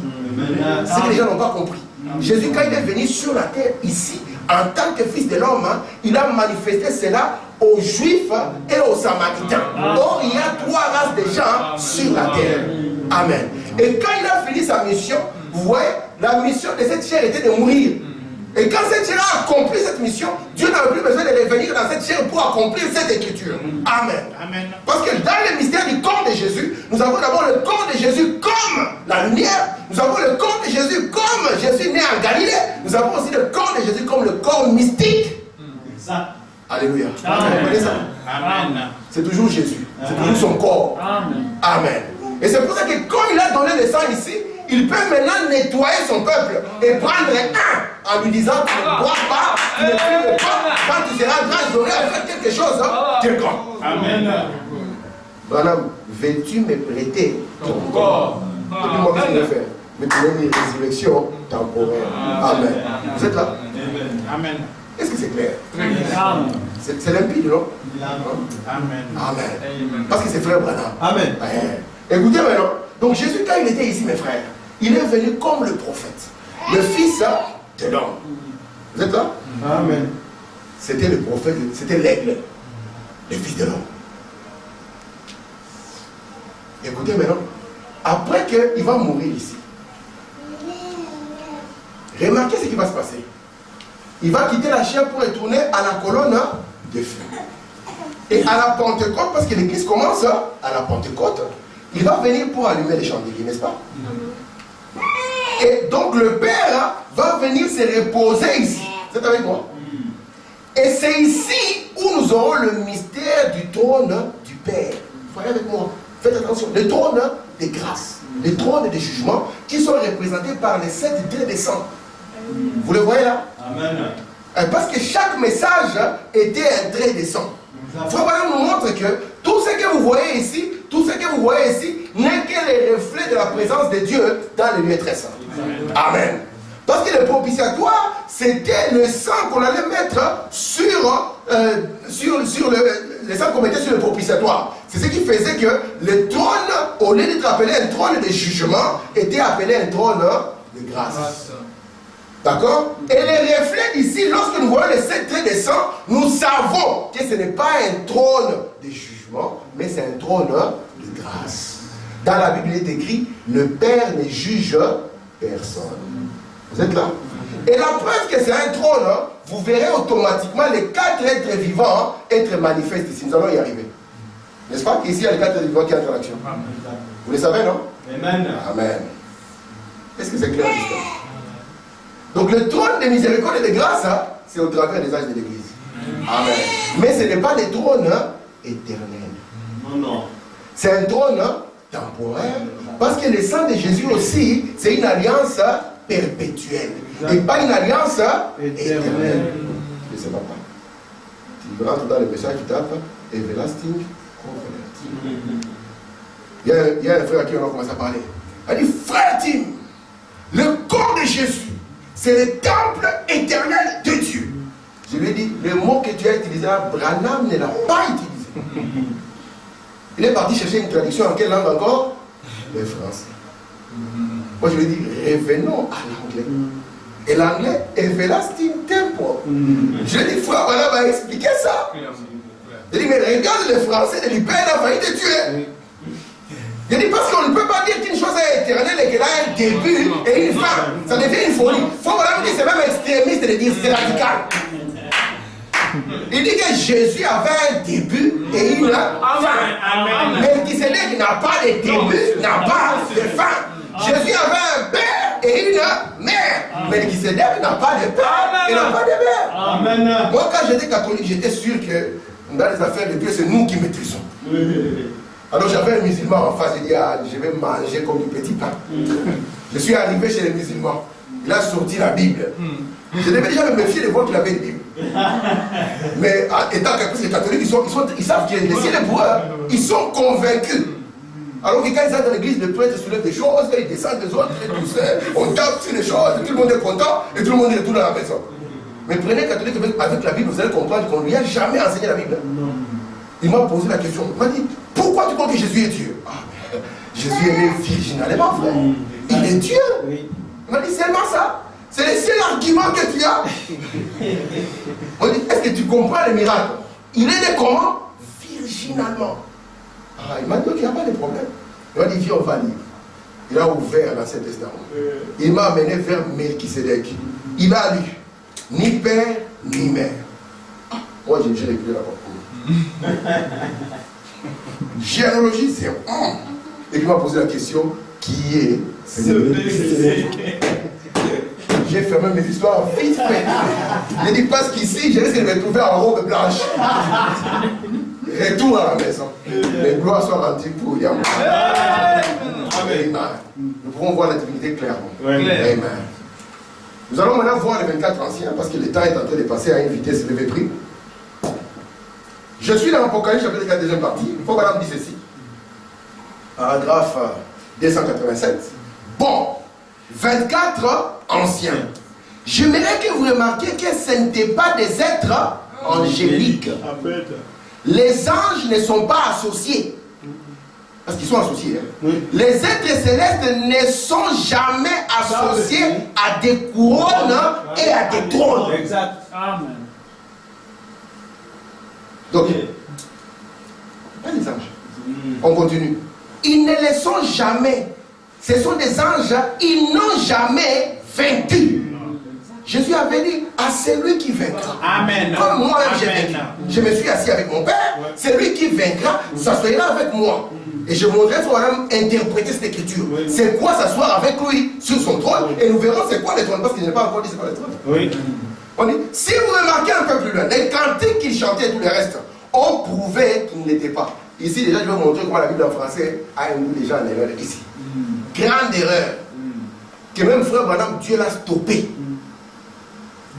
C'est que les gens n'ont pas compris. Jésus, quand il est venu sur la terre, ici, en tant que fils de l'homme, il a manifesté cela aux Juifs et aux Samaritains. Or, il y a 3 races de gens sur la terre. Amen. Et quand il a fini sa mission, vous voyez, la mission de cette chair était de mourir. Et quand cette chair a accompli cette mission, Dieu n'avait plus besoin de revenir dans cette chair pour accomplir cette écriture. Amen. Amen. Parce que dans le mystère du corps de Jésus, nous avons d'abord le corps de Jésus comme la lumière. Nous avons le corps de Jésus comme Jésus né en Galilée. Nous avons aussi le corps de Jésus comme le corps mystique. Ça. Alléluia. Amen. Vous comprenez ça? Amen. C'est toujours Jésus. C'est toujours son corps. Amen. Amen. Et c'est pour ça que quand il a donné le sang ici, il peut maintenant nettoyer son peuple et prendre un en lui disant tu ne bois pas, tu ne fumes pas, quand tu seras grand, j'aurai à faire quelque chose de grand. Amen. Madame, veux-tu me prêter ton corps? Et puis moi, qu'est-ce que je vais faire? Mais tu veux une résurrection temporaire. Amen. Vous êtes là? Amen. Est-ce que c'est clair? Amen. C'est limpide, non? Amen. Amen. Parce que c'est frère Branham. Amen. Écoutez maintenant. Donc Jésus, quand il était ici, mes frères, il est venu comme le prophète, le fils de l'homme. Vous êtes là? Amen. C'était le prophète, c'était l'aigle, le fils de l'homme. Écoutez maintenant. Après qu'il va mourir ici, remarquez ce qui va se passer. Il va quitter la chair pour retourner à la colonne de feu. Et à la Pentecôte, parce que l'église commence à la Pentecôte, il va venir pour allumer les chandeliers, n'est-ce pas? Et donc le Père va venir se reposer ici. Vous êtes avec moi? Et c'est ici où nous aurons le mystère du trône du Père. Voyez avec moi. Faites attention. Le trône des grâces, les trônes des jugements qui sont représentés par les 7 traits de sang. Vous le voyez là? Amen. Parce que chaque message était un trait de sang. Frère Branham nous montre que tout ce que vous voyez ici, n'est que le reflet de la présence de Dieu dans le lieu très saint. Amen. Parce que le propitiatoire, c'était le sang qu'on allait mettre sur le sang qu'on mettait sur le propitiatoire. C'est ce qui faisait que le trône, au lieu d'être appelé un trône de jugement, était appelé un trône de grâce. D'accord? Et les reflets d'ici, lorsque nous voyons les 7 traits de sang, nous savons que ce n'est pas un trône de jugement, mais c'est un trône de grâce. Dans la Bible, il est écrit, le Père ne juge personne. Vous êtes là? Et la preuve que c'est un trône, vous verrez automatiquement les 4 êtres vivants être manifestes ici. Nous allons y arriver. N'est-ce pas? Ici, il y a les 4 êtres vivants qui entrent en action. Vous le savez, non? Amen. Amen. Est-ce que c'est clair jusqu'à? Donc le trône de miséricorde et de grâce, c'est au travers des âges de l'Église. Amen. Mais ce n'est pas des trônes éternels. Non. C'est un trône temporaire. Parce que le sang de Jésus aussi, c'est une alliance perpétuelle. Et pas une alliance éternelle. Je ne sais pas. Tu rentres dans le message, tu tapes Everlasting Covenant. Il y a un frère à qui on a commencé à parler. Il a dit, frère Tim, le corps de Jésus, c'est le temple éternel de Dieu. Je lui ai dit, le mot que tu as utilisé là, Branham ne l'a pas utilisé. Il est parti chercher une traduction en quelle langue encore? Le français. Moi je lui ai dit, revenons à l'anglais. Et l'anglais, Everlasting Temple. Je lui ai dit, frère Branham a expliqué ça. Il dit, mais regarde le français de l'IPN a failli te tuer. Il dit parce qu'on ne peut pas dire qu'une chose est éternelle et qu'elle a un début et une fin. Ça devient une folie. Il faut vraiment dire que c'est même extrémiste de dire c'est radical. Il dit que Jésus avait un début et une fin. Mais qui s'est dit qu'il n'a pas de début, n'a pas de fin. Jésus avait un père et une mère. Mais qui s'est dit qu'il n'a pas de père et n'a pas de mère. Moi quand j'étais catholique, j'étais sûr que dans les affaires de Dieu, c'est nous qui maîtrisons. Alors j'avais un musulman en face, j'ai dit, ah, je vais manger comme du petit pain. Je suis arrivé chez les musulmans. Il a sorti la Bible. Je devais déjà me méfier de voir qu'il avait une Bible. Mais étant que les catholiques, ils savent que le ciel est pour eux. Ils sont convaincus. Alors que quand ils entrent dans l'église, le prêtre soulève des choses, ils descendent des autres, et tout ça, on tape sur les choses, et tout le monde est content, et tout le monde retourne à la maison. Mais prenez catholique avec la Bible, vous allez comprendre qu'on ne lui a jamais enseigné la Bible. Il m'a posé la question, il m'a dit, pourquoi tu crois que Jésus est Dieu? Jésus est né virginalement, frère. Il est Dieu. Il m'a dit, seulement ça. C'est le seul argument que tu as. On dit, est-ce que tu comprends le miracle? Il est né comment? Virginalement. Il m'a dit, ok, il n'y a pas de problème. Il m'a dit, viens, on va lire. Il a ouvert l'Ancien Testament. Il m'a amené vers Melchisedec. Il a lu, ni père, ni mère. Moi, j'ai écrit là-bas. Généalogie, c'est et il m'a posé la question, qui est ce Melchisedec? J'ai fermé mes histoires vite fait. J'ai dit parce qu'ici, je risque de me trouver en robe blanche. Retour à la maison. Les gloires soient rendues pour Yahweh. Amen. Nous pouvons voir la divinité clairement. Amen. Nous allons maintenant voir les 24 anciens parce que le temps est en train de passer à une vitesse élevée prix. Je suis dans l'Apocalypse, chapitre 4, deuxième partie. Il faut que madame dise ceci. Paragraphe 287. Bon, 24 anciens. J'aimerais que vous remarquiez que ce n'était pas des êtres angéliques. Les anges ne sont pas associés. Parce qu'ils sont associés. Hein? Oui. Les êtres célestes ne sont jamais associés à des couronnes et à des trônes. Exact. Amen. Donc, pas les anges. On continue. Ils ne les sont jamais. Ce sont des anges, ils n'ont jamais vaincu. Jésus avait dit à celui qui vaincra. Amen. Comme moi j'ai vaincu. Je me suis assis avec mon Père. Celui qui vaincra s'assoira avec moi. Et je voudrais interpréter cette écriture. C'est quoi s'asseoir avec lui sur son trône. Et nous verrons c'est quoi les trônes. Parce qu'il n'est pas encore dit c'est quoi les trônes. Oui. On dit, si vous remarquez un peu plus loin, les cantiques qu'il chantait et tout le reste, on prouvait qu'il ne l'était pas. Ici déjà je vais vous montrer comment la Bible en français a un goût déjà en erreur ici. Grande erreur. Que même frère Branham, Dieu l'a stoppé.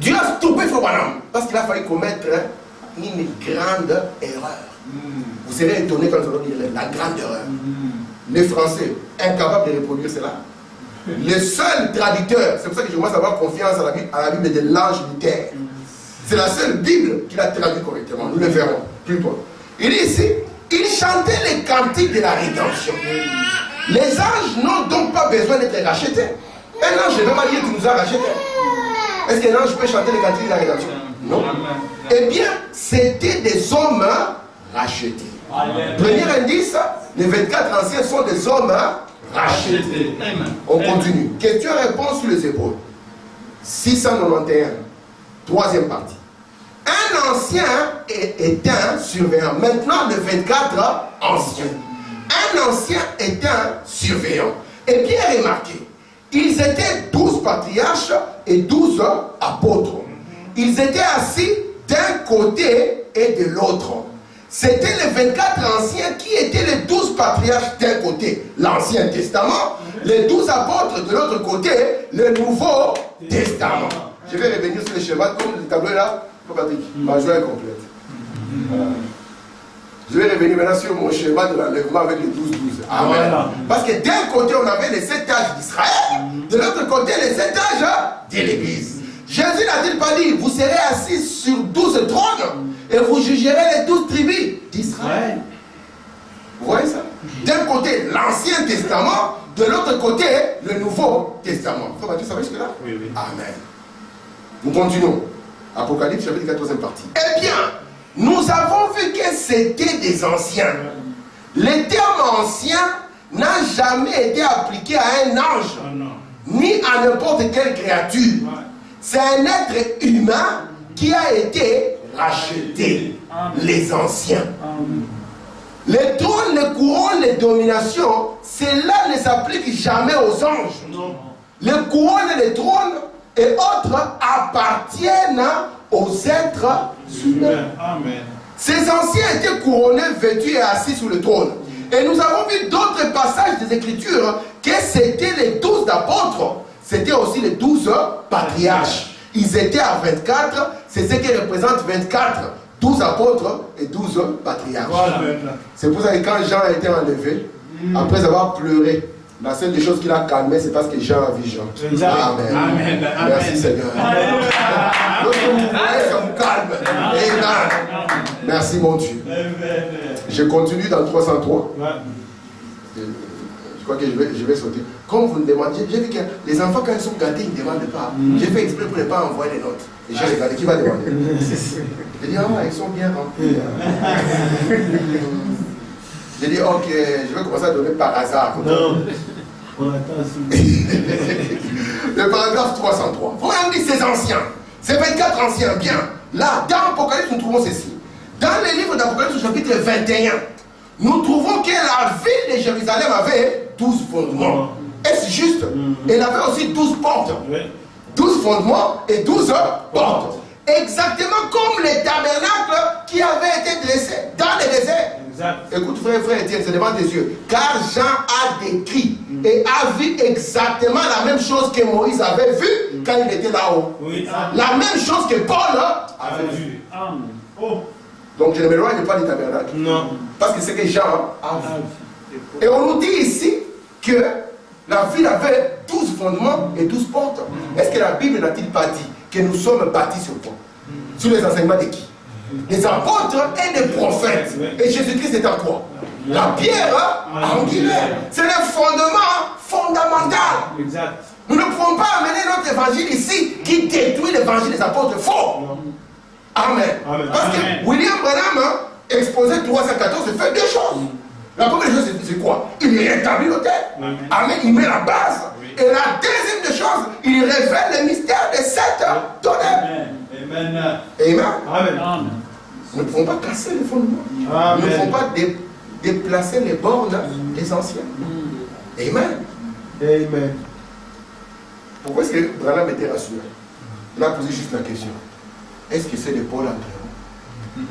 Dieu a stoppé frère Branham. Parce qu'il a fallu commettre une grande erreur. Vous serez étonné quand on va dire la grande erreur. Les Français, incapables de reproduire cela. Le seul traducteur, c'est pour ça que je commence à avoir confiance à la Bible de l'ange Luther. C'est la seule Bible qu'il a traduit correctement. Nous le verrons plus tard. Il dit ici, il chantait les cantiques de la rédemption. Les anges n'ont donc pas besoin d'être rachetés. Un ange ne va pas dire qu'il nous a rachetés. Est-ce qu'un ange peut chanter les cantiques de la rédemption? Non. Eh bien, c'était des hommes rachetés. Premier indice, les 24 anciens sont des hommes rachetés. On continue. Question-réponse sur les épaules. 691. Troisième partie. Un ancien est un surveillant. Maintenant, le 24 anciens. Un ancien est un surveillant. Et bien remarquez, ils étaient 12 patriarches et 12 apôtres. Ils étaient assis d'un côté et de l'autre. C'était les 24 anciens qui étaient les 12 patriarches d'un côté, l'Ancien Testament, les 12 apôtres de l'autre côté, le Nouveau Testament. Je vais revenir sur le schéma, comme le tableau est là, Patrick, ma joie est complète. Voilà. Je vais revenir maintenant sur mon schéma de l'enlèvement avec les 12-12. Amen. Voilà. Parce que d'un côté, on avait les 7 âges d'Israël, de l'autre côté, les 7 âges de l'Église. Jésus n'a-t-il pas dit, vous serez assis sur 12 trônes et vous jugerez les 12 tribus d'Israël. Vous voyez ça? D'un côté, l'Ancien Testament, de l'autre côté, le Nouveau Testament. Frère Mathieu, ça va jusque-là? Oui, oui. Amen. Nous continuons. Apocalypse, chapitre 14e partie. Eh bien, nous avons vu que c'était des anciens. Le terme ancien n'a jamais été appliqué à un ange, ni à n'importe quelle créature. C'est un être humain qui a été racheté. Les anciens. Les trônes, les couronnes, les dominations, cela ne s'applique jamais aux anges. Les couronnes et les trônes et autres appartiennent aux êtres humains. Amen. Ces anciens étaient couronnés, vêtus et assis sur le trône. Et nous avons vu d'autres passages des Écritures que c'était les 12 apôtres. C'était aussi les 12 patriarches. Ils étaient à 24, c'est ce qui représente 24. 12 apôtres et 12 patriarches. Voilà. C'est pour ça que quand Jean a été enlevé, après avoir pleuré, la seule des choses qui l'a calmé, c'est parce que Jean a vu Jean. Amen. Amen. Merci Seigneur. Amen. Ça vous calme. Amen. Merci mon Dieu. Je continue dans 303. Je crois que je vais sauter. Comme vous me demandez, j'ai vu que les enfants quand ils sont gâtés, ils ne demandent pas. J'ai fait exprès pour ne pas envoyer les notes. Et j'ai regardé, qui va demander? J'ai dit, ah, ils sont bien remplis. J'ai dit, ok, je vais commencer à donner par hasard. Non. Le paragraphe 303. Voilà, on dit ces anciens. Ces 24 anciens, bien. Là, dans l'Apocalypse, nous trouvons ceci. Dans le livre d'Apocalypse, chapitre 21, nous trouvons que la ville de Jérusalem avait 12 fondements. Est-ce juste? Elle avait aussi 12 portes. 12 fondements et 12 portes. exactement comme les tabernacles qui avaient été dressés dans le désert. Exact. Écoute, frère Étienne, c'est devant tes yeux. Car Jean a décrit et a vu exactement la même chose que Moïse avait vu quand il était là-haut. Oui. La même chose que Paul avait vu. Amen. Oh. Donc je ne m'éloigne pas du tabernacle. Non. Parce que c'est que Jean a vu. Et on nous dit ici que la ville avait 12 fondements et 12 portes. Est-ce que la Bible n'a-t-il pas dit que nous sommes bâtis sur quoi? Sur les enseignements de qui? Des apôtres et des prophètes. Et Jésus-Christ est en quoi? La pierre angulaire. C'est le fondement fondamental. Exact. Nous ne pouvons pas amener notre évangile ici qui détruit l'évangile des apôtres faux. Amen. Amen. Parce que William Branham, exposé 314, fait deux choses. La première chose, c'est quoi? Il rétablit l'autel. Amen. Il met la base. Et la deuxième des choses, il révèle le mystère des 7 tonnerres. Amen. Amen. Amen. Nous ne pouvons pas casser les fondements. Amen. Nous ne pouvons pas déplacer les bornes des anciens. Amen. Amen. Pourquoi est-ce que Branham était rassuré? Il a posé juste la question. Est-ce que c'est de Paul Andréon?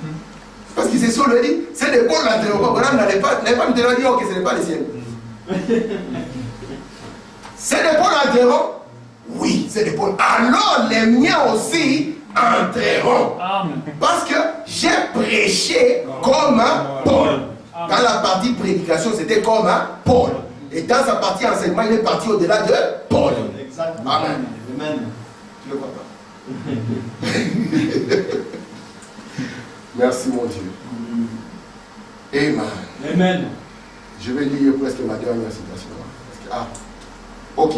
Parce qu'il s'est sauvé, dit, c'est de Paul Andréon. Branham n'avait pas me dire, ok, ce n'est pas les siens. C'est de Paul Andréon? Oui, c'est de Paul. Alors les miens aussi entreront. Parce que j'ai prêché comme Paul. Dans la partie prédication, c'était comme Paul. Et dans sa partie enseignement, il est parti au-delà de Paul. Exactement. Amen. Amen. Tu ne le vois pas? Merci mon Dieu. Amen. Amen. Je vais lire presque ma dernière citation. Ok.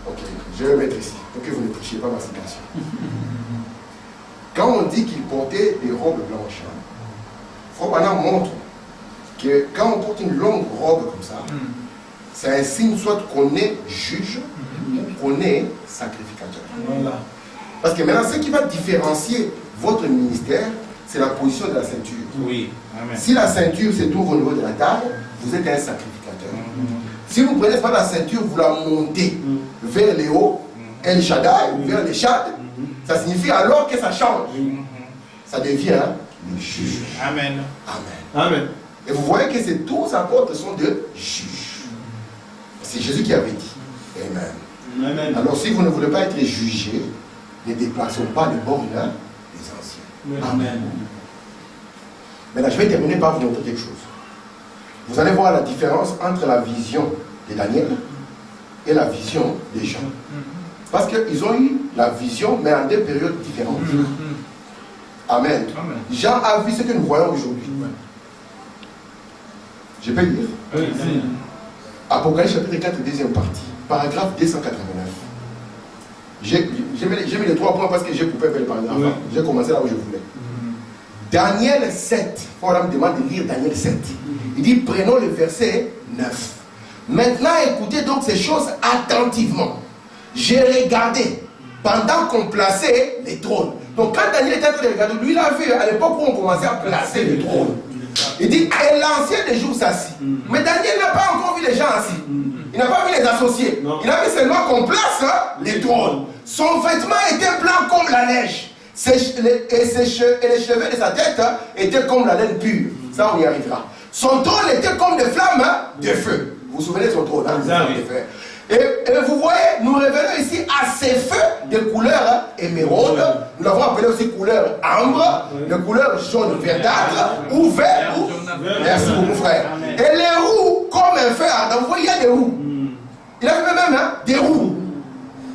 Ok, je vais mettre ici pour que vous ne touchiez pas ma citation. Quand on dit qu'il portait des robes blanches, Frobana montre que quand on porte une longue robe comme ça, c'est un signe soit qu'on est juge ou qu'on est sacrificateur. Voilà. Parce que maintenant, ce qui va différencier votre ministère, c'est la position de la ceinture. Oui. Amen. Si la ceinture se trouve au niveau de la taille, vous êtes un sacrificateur. Si vous ne prenez pas la ceinture, vous la montez vers les hauts, El Shaddai, vers les Shad, ça signifie alors que ça change. Ça devient le juge. Amen. Amen. Amen. Et vous voyez que ces 12 apôtres sont de juges. C'est Jésus qui avait dit. Amen. Amen. Alors si vous ne voulez pas être jugé, ne déplaçons pas les bornes des anciens. Amen. Maintenant, je vais terminer par vous montrer quelque chose. Vous allez voir la différence entre la vision de Daniel et la vision des gens. Parce qu'ils ont eu la vision, mais en deux périodes différentes. Amen. Amen. Jean a vu ce que nous voyons aujourd'hui. Je peux lire. Oui. Apocalypse chapitre 4, deuxième partie, paragraphe 289. J'ai mis les 3 points parce que j'ai coupé le paragraphe. Oui. J'ai commencé là où je voulais. Daniel 7. Voilà, me demande de lire Daniel 7. Il dit, prenons le verset 9. Maintenant, écoutez donc ces choses attentivement. J'ai regardé pendant qu'on plaçait les trônes. Donc quand Daniel était en train de regarder, lui il a vu à l'époque où on commençait à placer les trônes. Il dit, et l'ancien des jours s'assit. Mais Daniel n'a pas encore vu les gens assis. Il n'a pas vu les associés. Non. Il a vu seulement qu'on place les trônes. Son vêtement était blanc comme la neige. Et les cheveux de sa tête étaient comme la laine pure. Ça, on y arrivera. Son trône était comme des flammes de feu. Vous vous souvenez de son trône, des flammes de feu. Et vous voyez, nous revenons ici à ces feux de couleur émeraude. Nous l'avons appelé aussi couleur ambre, de couleur jaune verdâtre ou vert. Merci beaucoup, frère. Et les roues comme un feu ardent. Vous voyez, il y a des roues. Il a fait même des roues.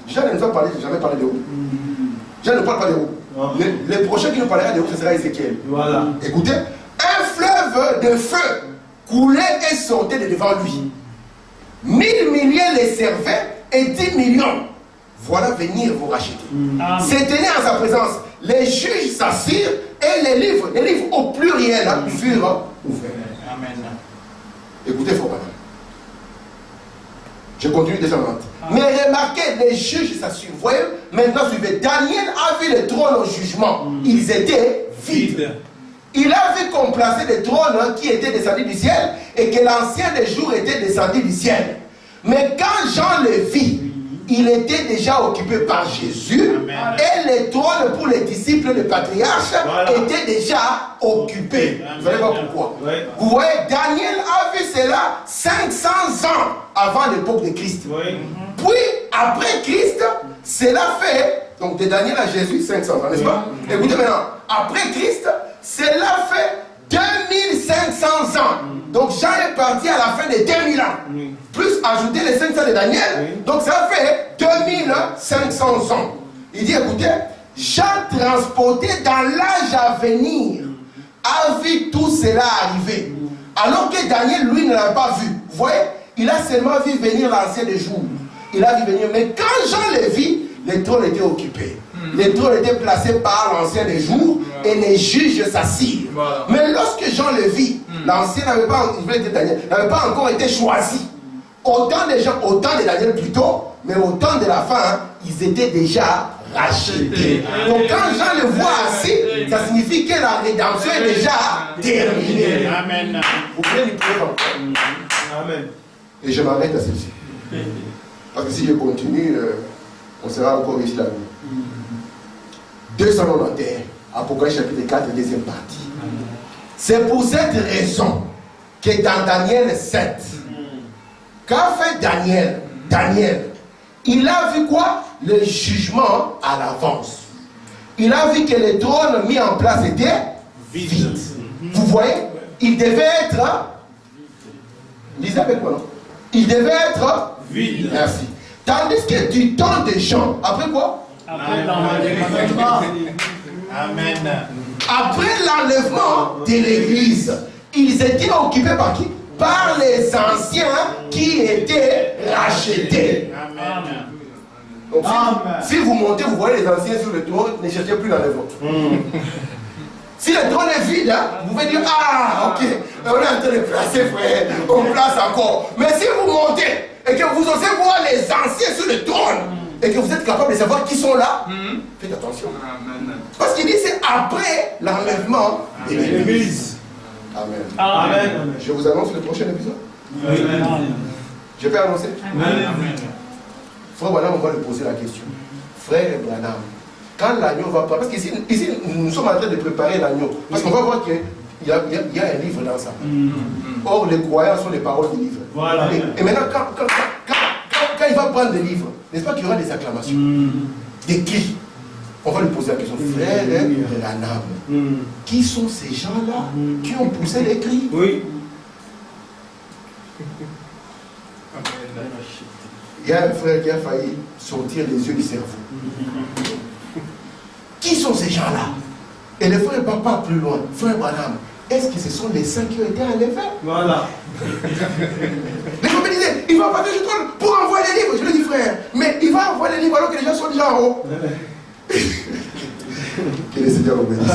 Jean ne nous a jamais parlé de roues. Jean ne parle pas de roues. Les prochains qui nous parlera de roues, ce sera Ézéchiel. Voilà. Écoutez, un fleuve de feu coulait et sortait de devant lui. 1000 milliers les servaient et 10 millions. Voilà venir vous racheter. C'est tenir en sa présence. Les juges s'assirent et les livres au pluriel furent ouverts. Amen. Écoutez, frère. Je continue déjà maintenant. Mais remarquez, les juges s'assurent. Vous voyez, maintenant suivez. Daniel a vu les trônes au jugement. Ils étaient vides. Il a vu qu'on plaçait des trônes qui étaient descendus du ciel et que l'ancien des jours était descendu du ciel. Mais quand Jean le vit, il était déjà occupé par Jésus. Amen. Et les trônes pour les disciples, les patriarches, étaient déjà occupés. Amen. Vous allez voir pourquoi. Oui. Vous voyez, Daniel a vu cela 500 ans avant l'époque de Christ. Oui. Puis, après Christ, cela fait, donc de Daniel à Jésus, 500 ans, n'est-ce pas? Écoutez maintenant, après Christ, cela fait 2500 ans. Donc Jean est parti à la fin de 2000 ans. Plus ajouter les 500 de Daniel, donc ça fait 2500 ans. Il dit, écoutez, Jean transporté dans l'âge à venir a vu tout cela arriver. Alors que Daniel, lui, ne l'a pas vu. Vous voyez, il a seulement vu venir l'ancien des jours. Il a vu venir, mais quand Jean le vit, les trônes étaient occupés. Les trônes étaient placés par l'ancien des jours et les juges s'assirent. Voilà. Mais lorsque Jean le vit, l'ancien n'avait pas encore été choisi. Autant de gens, autant de Daniel plutôt, mais autant de la fin, ils étaient déjà rachetés. Donc quand Jean le voit assis, ça signifie que la rédemption est déjà terminée. Amen. Vous pouvez lui prier encore. Amen. Et je m'arrête à celle-ci. Parce que si je continue, on sera encore ici la nuit. 291, Apocalypse chapitre 4, deuxième partie. C'est pour cette raison que dans Daniel 7, qu'a fait Daniel? Daniel, il a vu quoi? Le jugement à l'avance. Il a vu que les trônes mis en place étaient vides. Vous voyez? Il devait être... Lisez avec moi, non? Il devait être... Vide. Merci. Tandis que du temps des gens, après quoi? Amen. Après l'enlèvement de l'église, ils étaient occupés par qui? Par les anciens qui étaient rachetés. Amen. Donc, si vous montez, vous voyez les anciens sur le trône, ne cherchez plus l'enlèvement. Si le trône est vide, vous pouvez dire, ah, ok, on est en train de placer, frère, on place encore. Mais si vous montez et que vous osez voir les anciens sur le trône, et que vous êtes capable de savoir qui sont là, faites attention. Parce qu'il dit c'est après l'enlèvement de l'église. Amen. Amen. Je vous annonce le prochain épisode. Je peux annoncer. Amen. Frère Branham, on va lui poser la question. Frère Branham, quand l'agneau va pas, parce qu'ici nous sommes en train de préparer l'agneau, parce qu'on va voir qu'il y a un livre dans ça. Or, les croyants sont les paroles du livre. Voilà. Et maintenant, quand il va prendre des livres, n'est-ce pas qu'il y aura des acclamations, des cris? On va lui poser la question, frère Branham, qui sont ces gens-là qui ont poussé les cris? Oui. Il y a un frère qui a failli sortir les yeux du cerveau. Qui sont ces gens-là? Et le frère ne va pas plus loin. Frère Branham, est-ce que ce sont les saints qui ont été enlevés? Voilà. Les gens me disaient, il va partir du trône pour envoyer les livres. Je lui dis, frère, mais il va envoyer les livres alors que les gens sont déjà en haut. Que le Seigneur vous bénisse.